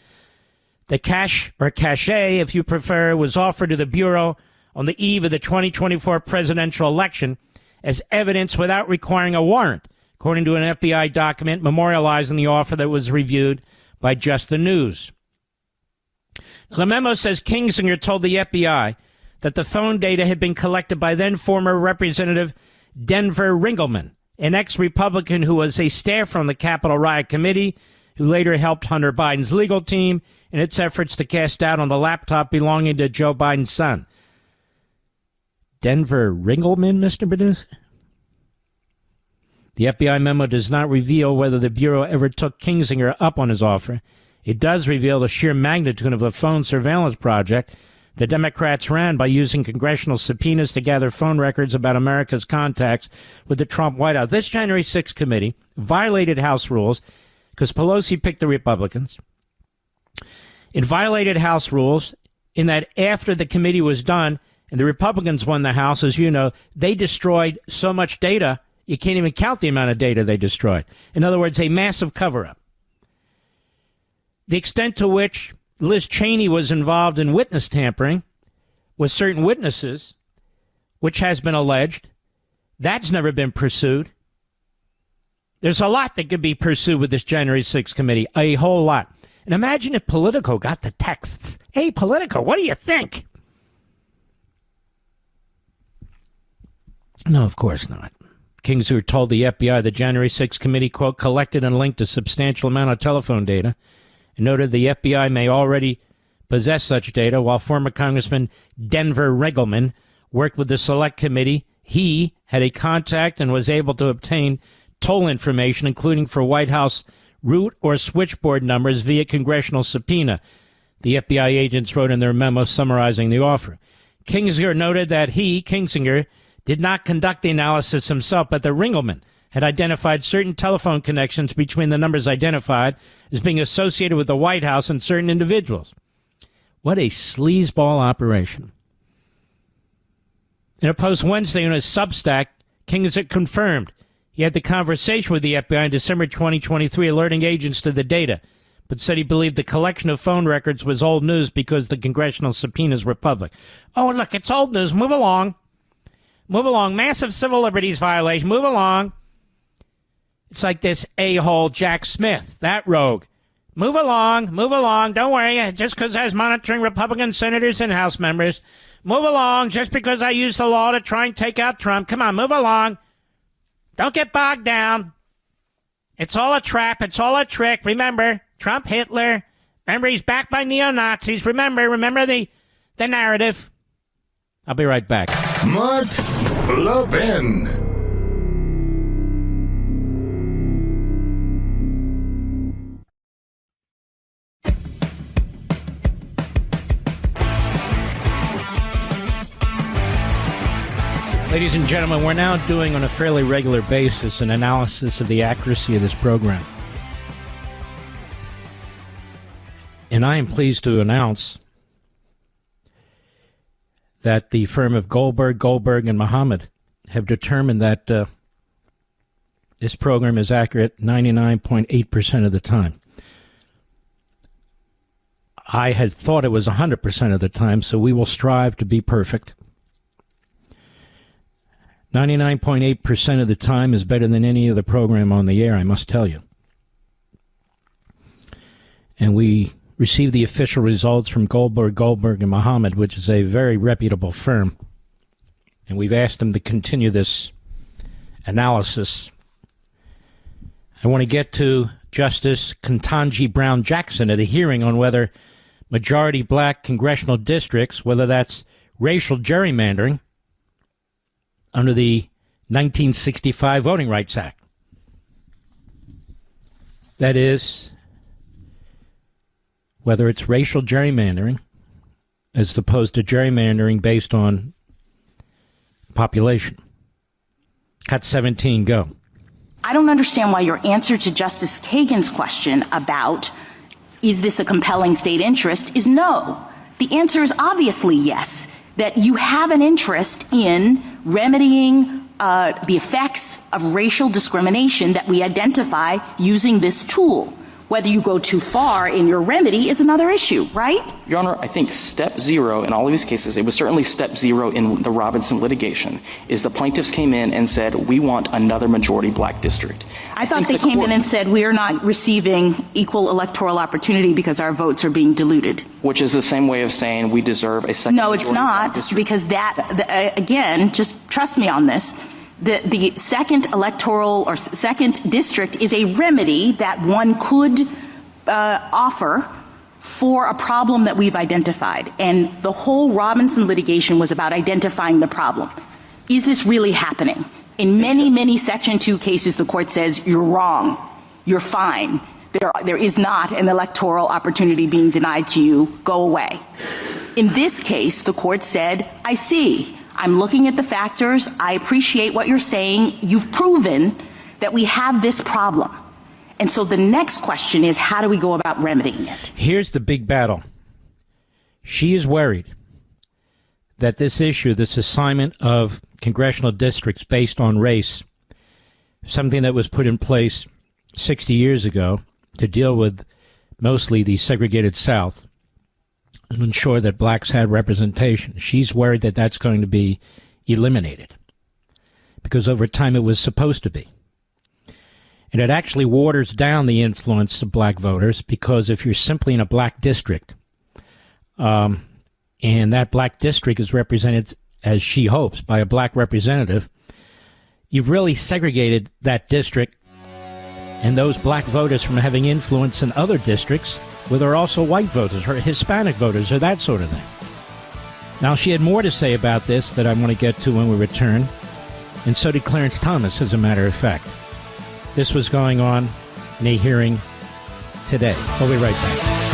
The cache, or cache, if you prefer, was offered to the Bureau on the eve of the 2024 presidential election as evidence without requiring a warrant, according to an FBI document memorializing the offer that was reviewed by Just the News. The memo says Kinzinger told the FBI that the phone data had been collected by then-former Representative Denver Ringelman, an ex-Republican who was a staffer on the Capitol Riot Committee, who later helped Hunter Biden's legal team in its efforts to cast doubt on the laptop belonging to Joe Biden's son. Denver Ringelman, Mr. Producer? The FBI memo does not reveal whether the Bureau ever took Kinzinger up on his offer. It does reveal the sheer magnitude of a phone surveillance project the Democrats ran by using congressional subpoenas to gather phone records about America's contacts with the Trump White House. This January 6th committee violated House rules because Pelosi picked the Republicans. It violated House rules in that after the committee was done and the Republicans won the House, as you know, they destroyed so much data, you can't even count the amount of data they destroyed. In other words, a massive cover-up. The extent to which Liz Cheney was involved in witness tampering with certain witnesses, which has been alleged, that's never been pursued. There's a lot that could be pursued with this January 6th committee, a whole lot. And imagine if Politico got the texts. Hey, Politico, what do you think? No, of course not. Kinzinger told the FBI the January 6th committee, quote, collected and linked a substantial amount of telephone data and noted the FBI may already possess such data. While former Congressman Denver Ringelman worked with the Select Committee, he had a contact and was able to obtain toll information, including for White House route or switchboard numbers via congressional subpoena. The FBI agents wrote in their memo summarizing the offer. Kinzinger noted that he, Kinzinger, did not conduct the analysis himself, but that Ringelman had identified certain telephone connections between the numbers identified as being associated with the White House and certain individuals. What a sleazeball operation. In a post Wednesday on his Substack, Kinzinger confirmed he had the conversation with the FBI in December 2023, alerting agents to the data, but said he believed the collection of phone records was old news because the congressional subpoenas were public. Oh, look, it's old news. Move along. Move along. Massive civil liberties violation. Move along. It's like this a-hole Jack Smith, that rogue. Move along. Move along. Don't worry. Just because I was monitoring Republican senators and House members. Move along. Just because I used the law to try and take out Trump. Come on, move along. Don't get bogged down. It's all a trap. It's all a trick. Remember, Trump, Hitler. Remember, he's backed by neo-Nazis. Remember the narrative. I'll be right back. Mark Levin. Ladies and gentlemen, we're now doing on a fairly regular basis an analysis of the accuracy of this program. And I am pleased to announce that the firm of Goldberg, and Muhammad have determined that this program is accurate 99.8% of the time. I had thought it was 100% of the time, so we will strive to be perfect. 99.8% of the time is better than any other program on the air, I must tell you. And we received the official results from Goldberg, and Muhammad, which is a very reputable firm. And we've asked them to continue this analysis. I want to get to Justice Ketanji Brown Jackson at a hearing on whether majority black congressional districts, whether that's racial gerrymandering, under the 1965 Voting Rights Act. That is, whether it's racial gerrymandering as opposed to gerrymandering based on population. Cut 17, go. I don't understand why your answer to Justice Kagan's question about is this a compelling state interest is no. The answer is obviously yes, that you have an interest in remedying the effects of racial discrimination that we identify using this tool. Whether you go too far in your remedy is another issue, right? Your Honor, I think step zero in all of these cases, it was certainly step zero in the Robinson litigation, is the plaintiffs came in and said, we want another majority black district. I thought they came in and said, we are not receiving equal electoral opportunity because our votes are being diluted. Which is the same way of saying we deserve a second No, majority it's not, black district. because that, again, just trust me on this, the second electoral or second district is a remedy that one could offer for a problem that we've identified. And the whole Robinson litigation was about identifying the problem. Is this really happening? In many, many Section 2 cases, the court says, you're wrong, you're fine. There is not an electoral opportunity being denied to you, go away. In this case, the court said, I see. I'm looking at the factors. I appreciate what you're saying. You've proven that we have this problem. And so the next question is, how do we go about remedying it? Here's the big battle. She is worried that this issue, this assignment of congressional districts based on race, something that was put in place 60 years ago to deal with mostly the segregated South, and ensure that blacks had representation. She's worried that that's going to be eliminated because over time it was supposed to be. And it actually waters down the influence of black voters because if you're simply in a black district and that black district is represented, as she hopes, by a black representative, you've really segregated that district and those black voters from having influence in other districts where there are also white voters or Hispanic voters or that sort of thing. Now, she had more to say about this that I want to get to when we return, and so did Clarence Thomas, as a matter of fact. This was going on in a hearing today. We'll be right back.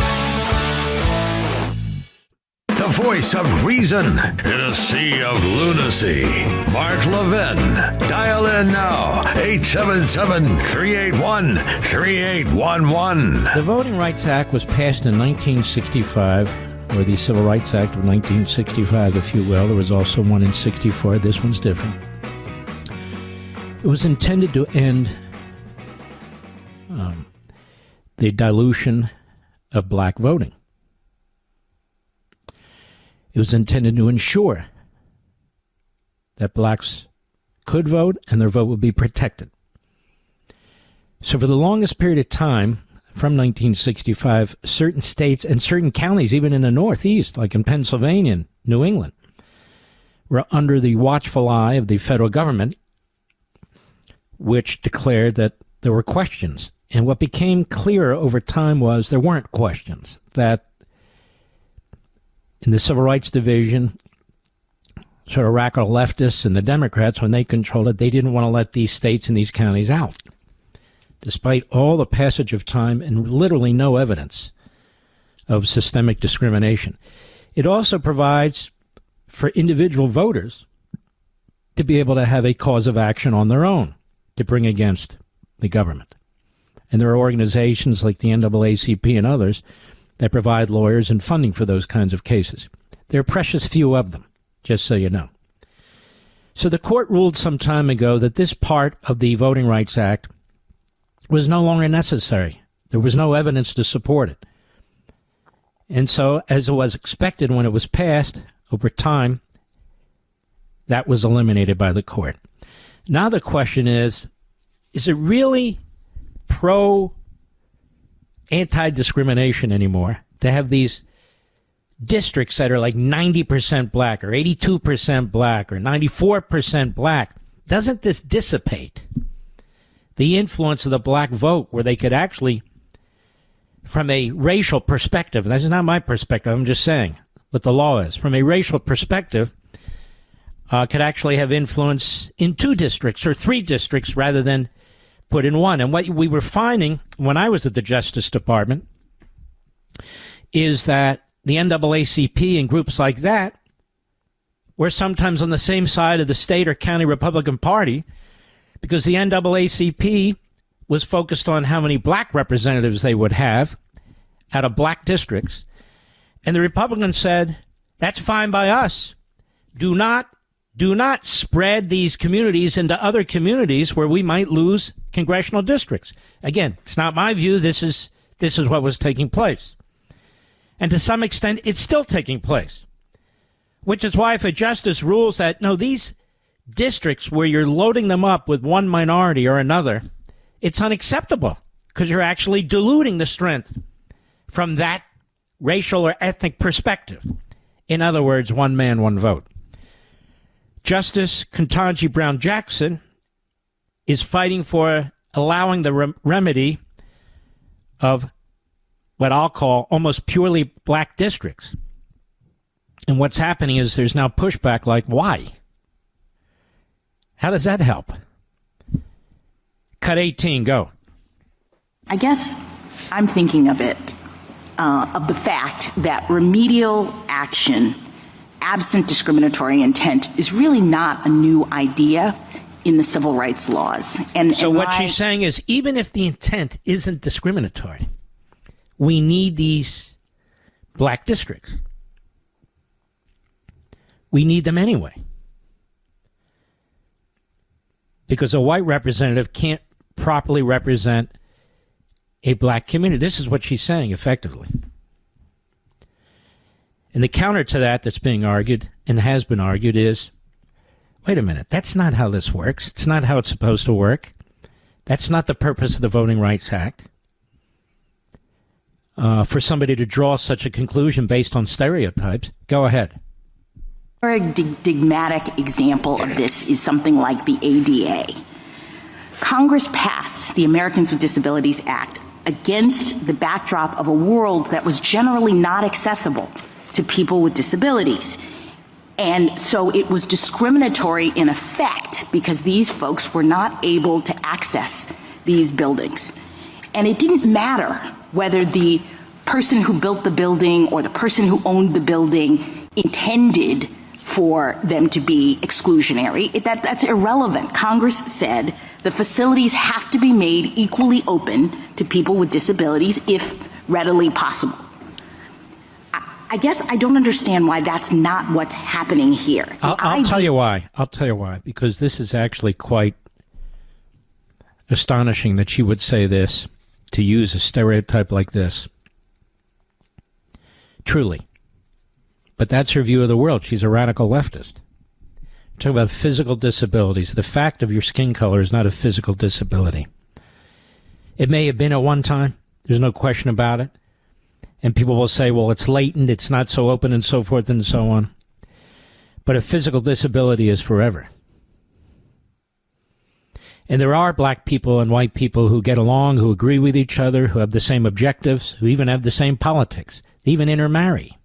The voice of reason in a sea of lunacy. Mark Levin. Dial in now. 877-381-3811. The Voting Rights Act was passed in 1965, or the Civil Rights Act of 1965, if you will. There was also one in 64. This one's different. It was intended to end the dilution of black voting. It was intended to ensure that blacks could vote and their vote would be protected. So for the longest period of time, from 1965, certain states and certain counties, even in the Northeast, like in Pennsylvania and New England, were under the watchful eye of the federal government, which declared that there were questions. And what became clear over time was there weren't questions. That in the Civil Rights Division, sort of radical leftists and the Democrats, when they controlled it, they didn't want to let these states and these counties out, despite all the passage of time and literally no evidence of systemic discrimination. It also provides for individual voters to be able to have a cause of action on their own to bring against the government. And there are organizations like the NAACP and others that provide lawyers and funding for those kinds of cases. There are precious few of them, just so you know. So the court ruled some time ago that this part of the Voting Rights Act was no longer necessary. There was no evidence to support it. And so, as it was expected when it was passed, over time, that was eliminated by the court. Now the question is it really pro-anti-discrimination anymore to have these districts that are like 90% black or 82% black or 94% black? Doesn't this dissipate the influence of the black vote, where they could actually, from a racial perspective, and this is not my perspective, I'm just saying what the law is, from a racial perspective, could actually have influence in 2 districts or 3 districts rather than put in 1. And what we were finding when I was at the Justice Department is that the NAACP and groups like that were sometimes on the same side of the state or county Republican Party, because the NAACP was focused on how many black representatives they would have out of black districts. And the Republicans said, that's fine by us. Do not spread these communities into other communities where we might lose congressional districts. Again, it's not my view. This is what was taking place. And to some extent, it's still taking place. Which is why if a justice rules that, no, these districts where you're loading them up with one minority or another, it's unacceptable, because you're actually diluting the strength from that racial or ethnic perspective. In other words, one man, one vote. Justice Ketanji Brown Jackson is fighting for allowing the remedy of what I'll call almost purely black districts. And what's happening is there's now pushback like, why? How does that help? Cut 18, go. I guess I'm thinking of it, of the fact that remedial action, absent discriminatory intent, is really not a new idea in the civil rights laws. So what she's saying is, even if the intent isn't discriminatory, we need these black districts. We need them anyway. Because a white representative can't properly represent a black community. This is what she's saying, effectively. And the counter to that that's being argued, and has been argued, is, wait a minute, that's not how this works. It's not how it's supposed to work. That's not the purpose of the Voting Rights Act. For somebody to draw such a conclusion based on stereotypes. Go ahead. A very enigmatic example of this is something like the ADA. Congress passed the Americans with Disabilities Act against the backdrop of a world that was generally not accessible to people with disabilities. And so it was discriminatory in effect because these folks were not able to access these buildings. And it didn't matter whether the person who built the building or the person who owned the building intended for them to be exclusionary. That's irrelevant. Congress said the facilities have to be made equally open to people with disabilities if readily possible. I guess I don't understand why that's not what's happening here. I'll tell you why. I'll tell you why. Because this is actually quite astonishing that she would say this, to use a stereotype like this. Truly. But that's her view of the world. She's a radical leftist. Talk about physical disabilities. The fact of your skin color is not a physical disability. It may have been at one time. There's no question about it. And people will say, well, it's latent, it's not so open, and so forth and so on. But a physical disability is forever. And there are black people and white people who get along, who agree with each other, who have the same objectives, who even have the same politics. They even intermarry.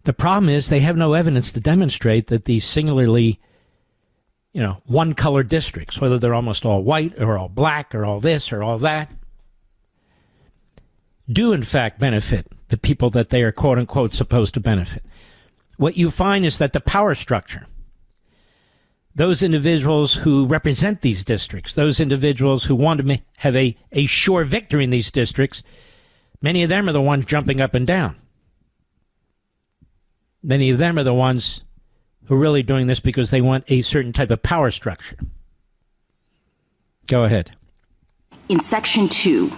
The problem is they have no evidence to demonstrate that these singularly, one-color districts, whether they're almost all white or all black or all this or all that, do in fact benefit the people that they are quote-unquote supposed to benefit. What you find is that the power structure, those individuals who represent these districts, those individuals who want to have a sure victory in these districts, many of them are the ones jumping up and down. Many of them are the ones who are really doing this because they want a certain type of power structure. Go ahead. In Section 2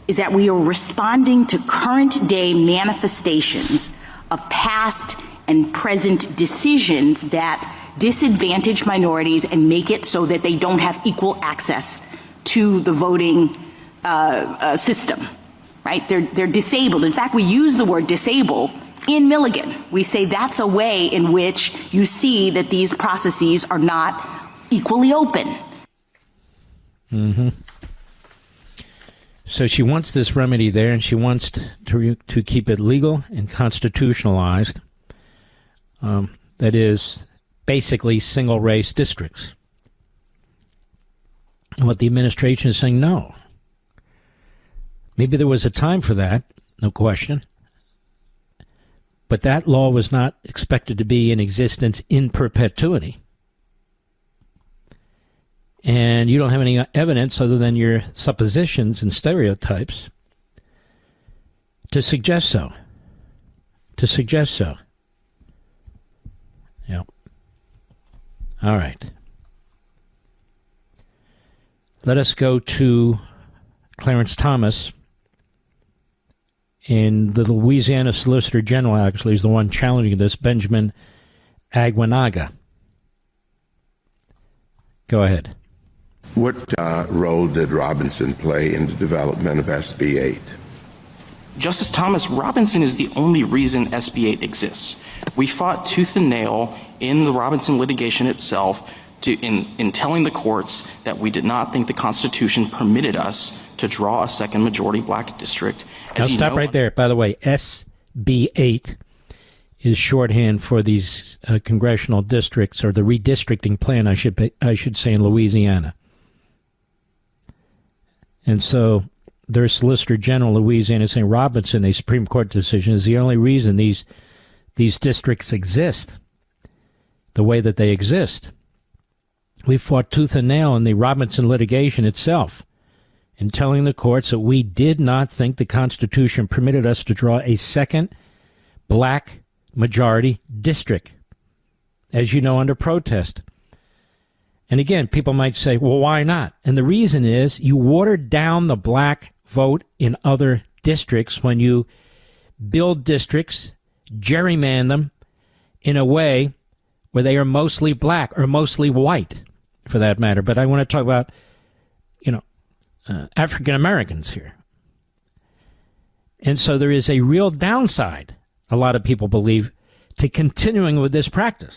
is that we are responding to current day manifestations of past and present decisions that disadvantage minorities and make it so that they don't have equal access to the voting system, right? They're disabled. In fact, we use the word disable in Milligan. We say that's a way in which you see that these processes are not equally open. Mm-hmm. So she wants this remedy there, and she wants to keep it legal and constitutionalized. That is basically single-race districts. And what the administration is saying, no. Maybe there was a time for that, no question. But that law was not expected to be in existence in perpetuity. And you don't have any evidence other than your suppositions and stereotypes to suggest so. Yep. All right. Let us go to Clarence Thomas. In the Louisiana Solicitor General, actually, is the one challenging this, Benjamin Aguinaga. Go ahead. What role did Robinson play in the development of SB 8? Justice Thomas, Robinson is the only reason SB 8 exists. We fought tooth and nail in the Robinson litigation itself in telling the courts that we did not think the Constitution permitted us to draw a second majority black district. Now stop right there. By the way, SB 8 is shorthand for these congressional districts, or the redistricting plan, I should say, in Louisiana. And so their Solicitor General, Louisiana, saying Robinson, a Supreme Court decision, is the only reason these districts exist the way that they exist. We fought tooth and nail in the Robinson litigation itself in telling the courts that we did not think the Constitution permitted us to draw a second black majority district, as you know, under protest. And again, people might say, well, why not? And the reason is you watered down the black vote in other districts when you build districts, gerrymander them in a way where they are mostly black or mostly white, for that matter. But I want to talk about, African Americans here. And so there is a real downside, a lot of people believe, to continuing with this practice,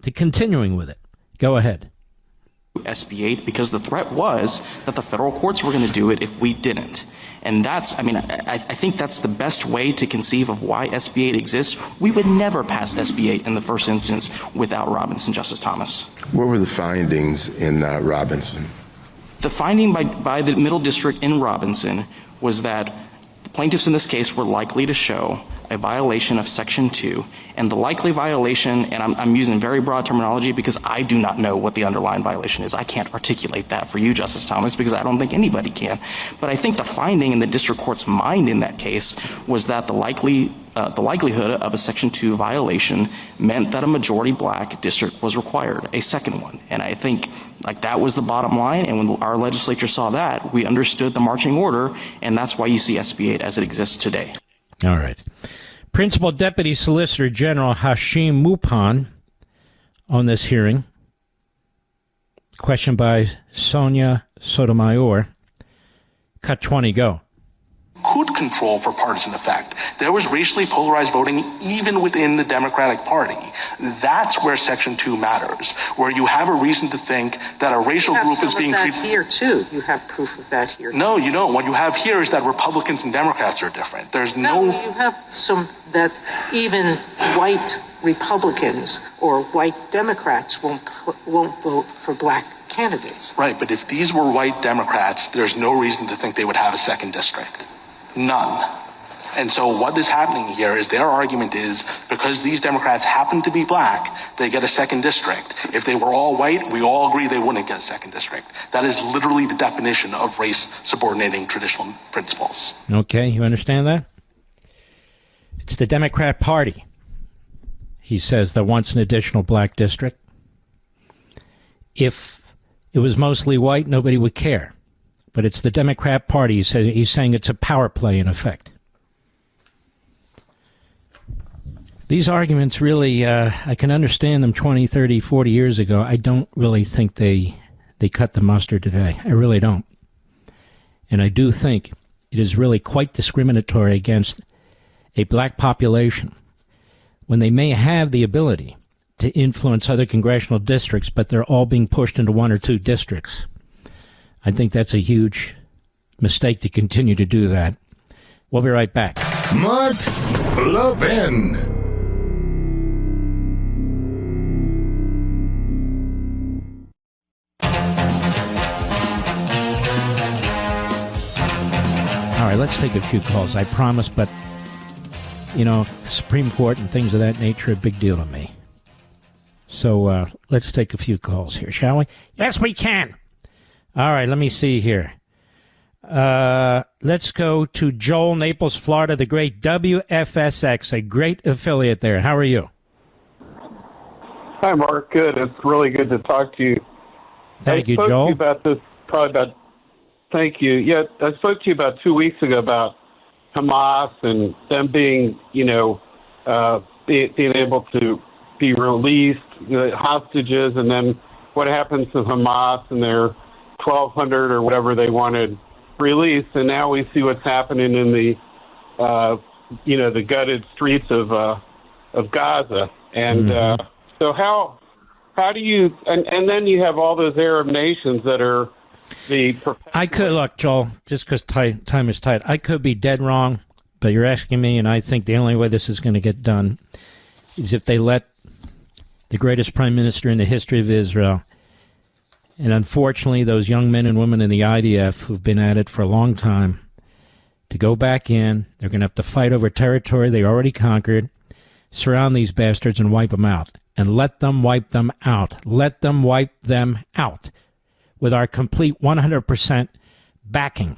to continuing with it. Go ahead. SB 8, because the threat was that the federal courts were going to do it if we didn't. And I think that's the best way to conceive of why SB 8 exists. We would never pass SB 8 in the first instance without Robinson, Justice Thomas. What were the findings in Robinson? The finding by the Middle District in Robinson was that the plaintiffs in this case were likely to show a violation of Section 2, and the likely violation, and I'm using very broad terminology because I do not know what the underlying violation is. I can't articulate that for you, Justice Thomas, because I don't think anybody can. But I think the finding in the district court's mind in that case was that the likelihood of a Section 2 violation meant that a majority black district was required, a second one. And I think that was the bottom line, and when our legislature saw that, we understood the marching order, and that's why you see SB 8 as it exists today. All right. Principal Deputy Solicitor General Hashim Mupan on this hearing. Question by Sonia Sotomayor. Cut 20, go. could control for partisan effect. There was racially polarized voting even within the Democratic Party. That's where Section 2 matters, where you have a reason to think that a racial group is being treated. Here, too. You have proof of that here. No, you don't. What you have here is that Republicans and Democrats are different. There's no. You have some that even white Republicans or white Democrats won't vote for black candidates. Right, but if these were white Democrats, there's no reason to think they would have a second district. None. And so what is happening here is their argument is because these Democrats happen to be black, they get a second district. If they were all white, we all agree they wouldn't get a second district. That is literally the definition of race subordinating traditional principles. Okay, you understand that? It's the Democrat Party, he says, that wants an additional black district. If it was mostly white, nobody would care. But it's the Democrat Party. He's saying it's a power play, in effect. These arguments really, I can understand them 20, 30, 40 years ago. I don't really think they cut the mustard today. I really don't. And I do think it is really quite discriminatory against a black population when they may have the ability to influence other congressional districts, but they're all being pushed into one or two districts. I think that's a huge mistake to continue to do that. We'll be right back. Mark Levin. All right, let's take a few calls, I promise, but, you know, Supreme Court and things of that nature are a big deal to me. So let's take a few calls here, shall we? Yes, we can. All right, let me see here. Let's go to Joel, Naples, Florida, the great WFSX, a great affiliate there. How are you? Hi, Mark. Good. It's really good to talk to you. Thank you, Joel. I spoke to you about this thank you. Yeah, I spoke to you about 2 weeks ago about Hamas and them being, being able to be released, the hostages, and then what happens to Hamas and their 1,200 or whatever they wanted released. And now we see what's happening in the, the gutted streets of Gaza. And so how do you? And then you have all those Arab nations that are I could look, Joel, just because time is tight. I could be dead wrong, but you're asking me, and I think the only way this is going to get done is if they let the greatest prime minister in the history of Israel, and unfortunately those young men and women in the IDF who've been at it for a long time, to go back in. They're going to have to fight over territory they already conquered, surround these bastards and wipe them out. And let them wipe them out. Let them wipe them out with our complete 100% backing.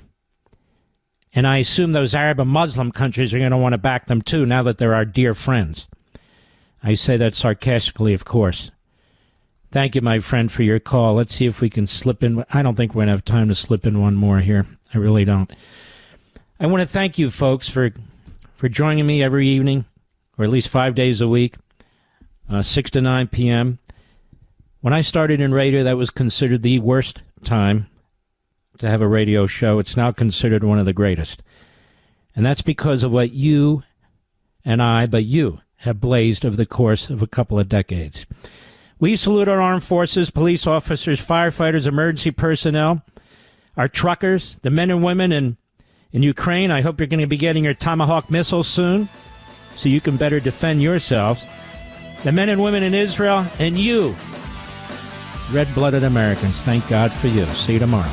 And I assume those Arab and Muslim countries are going to want to back them too, now that they're our dear friends. I say that sarcastically, of course. Thank you, my friend, for your call. Let's see if we can slip in. I don't think we're going to have time to slip in one more here. I really don't. I want to thank you, folks, for joining me every evening, or at least 5 days a week, 6 to 9 p.m. When I started in radio, that was considered the worst time to have a radio show. It's now considered one of the greatest. And that's because of what you and I, but you, have blazed over the course of a couple of decades. We salute our armed forces, police officers, firefighters, emergency personnel, our truckers, the men and women in Ukraine. I hope you're going to be getting your Tomahawk missiles soon so you can better defend yourselves. The men and women in Israel, and you, red-blooded Americans, thank God for you. See you tomorrow.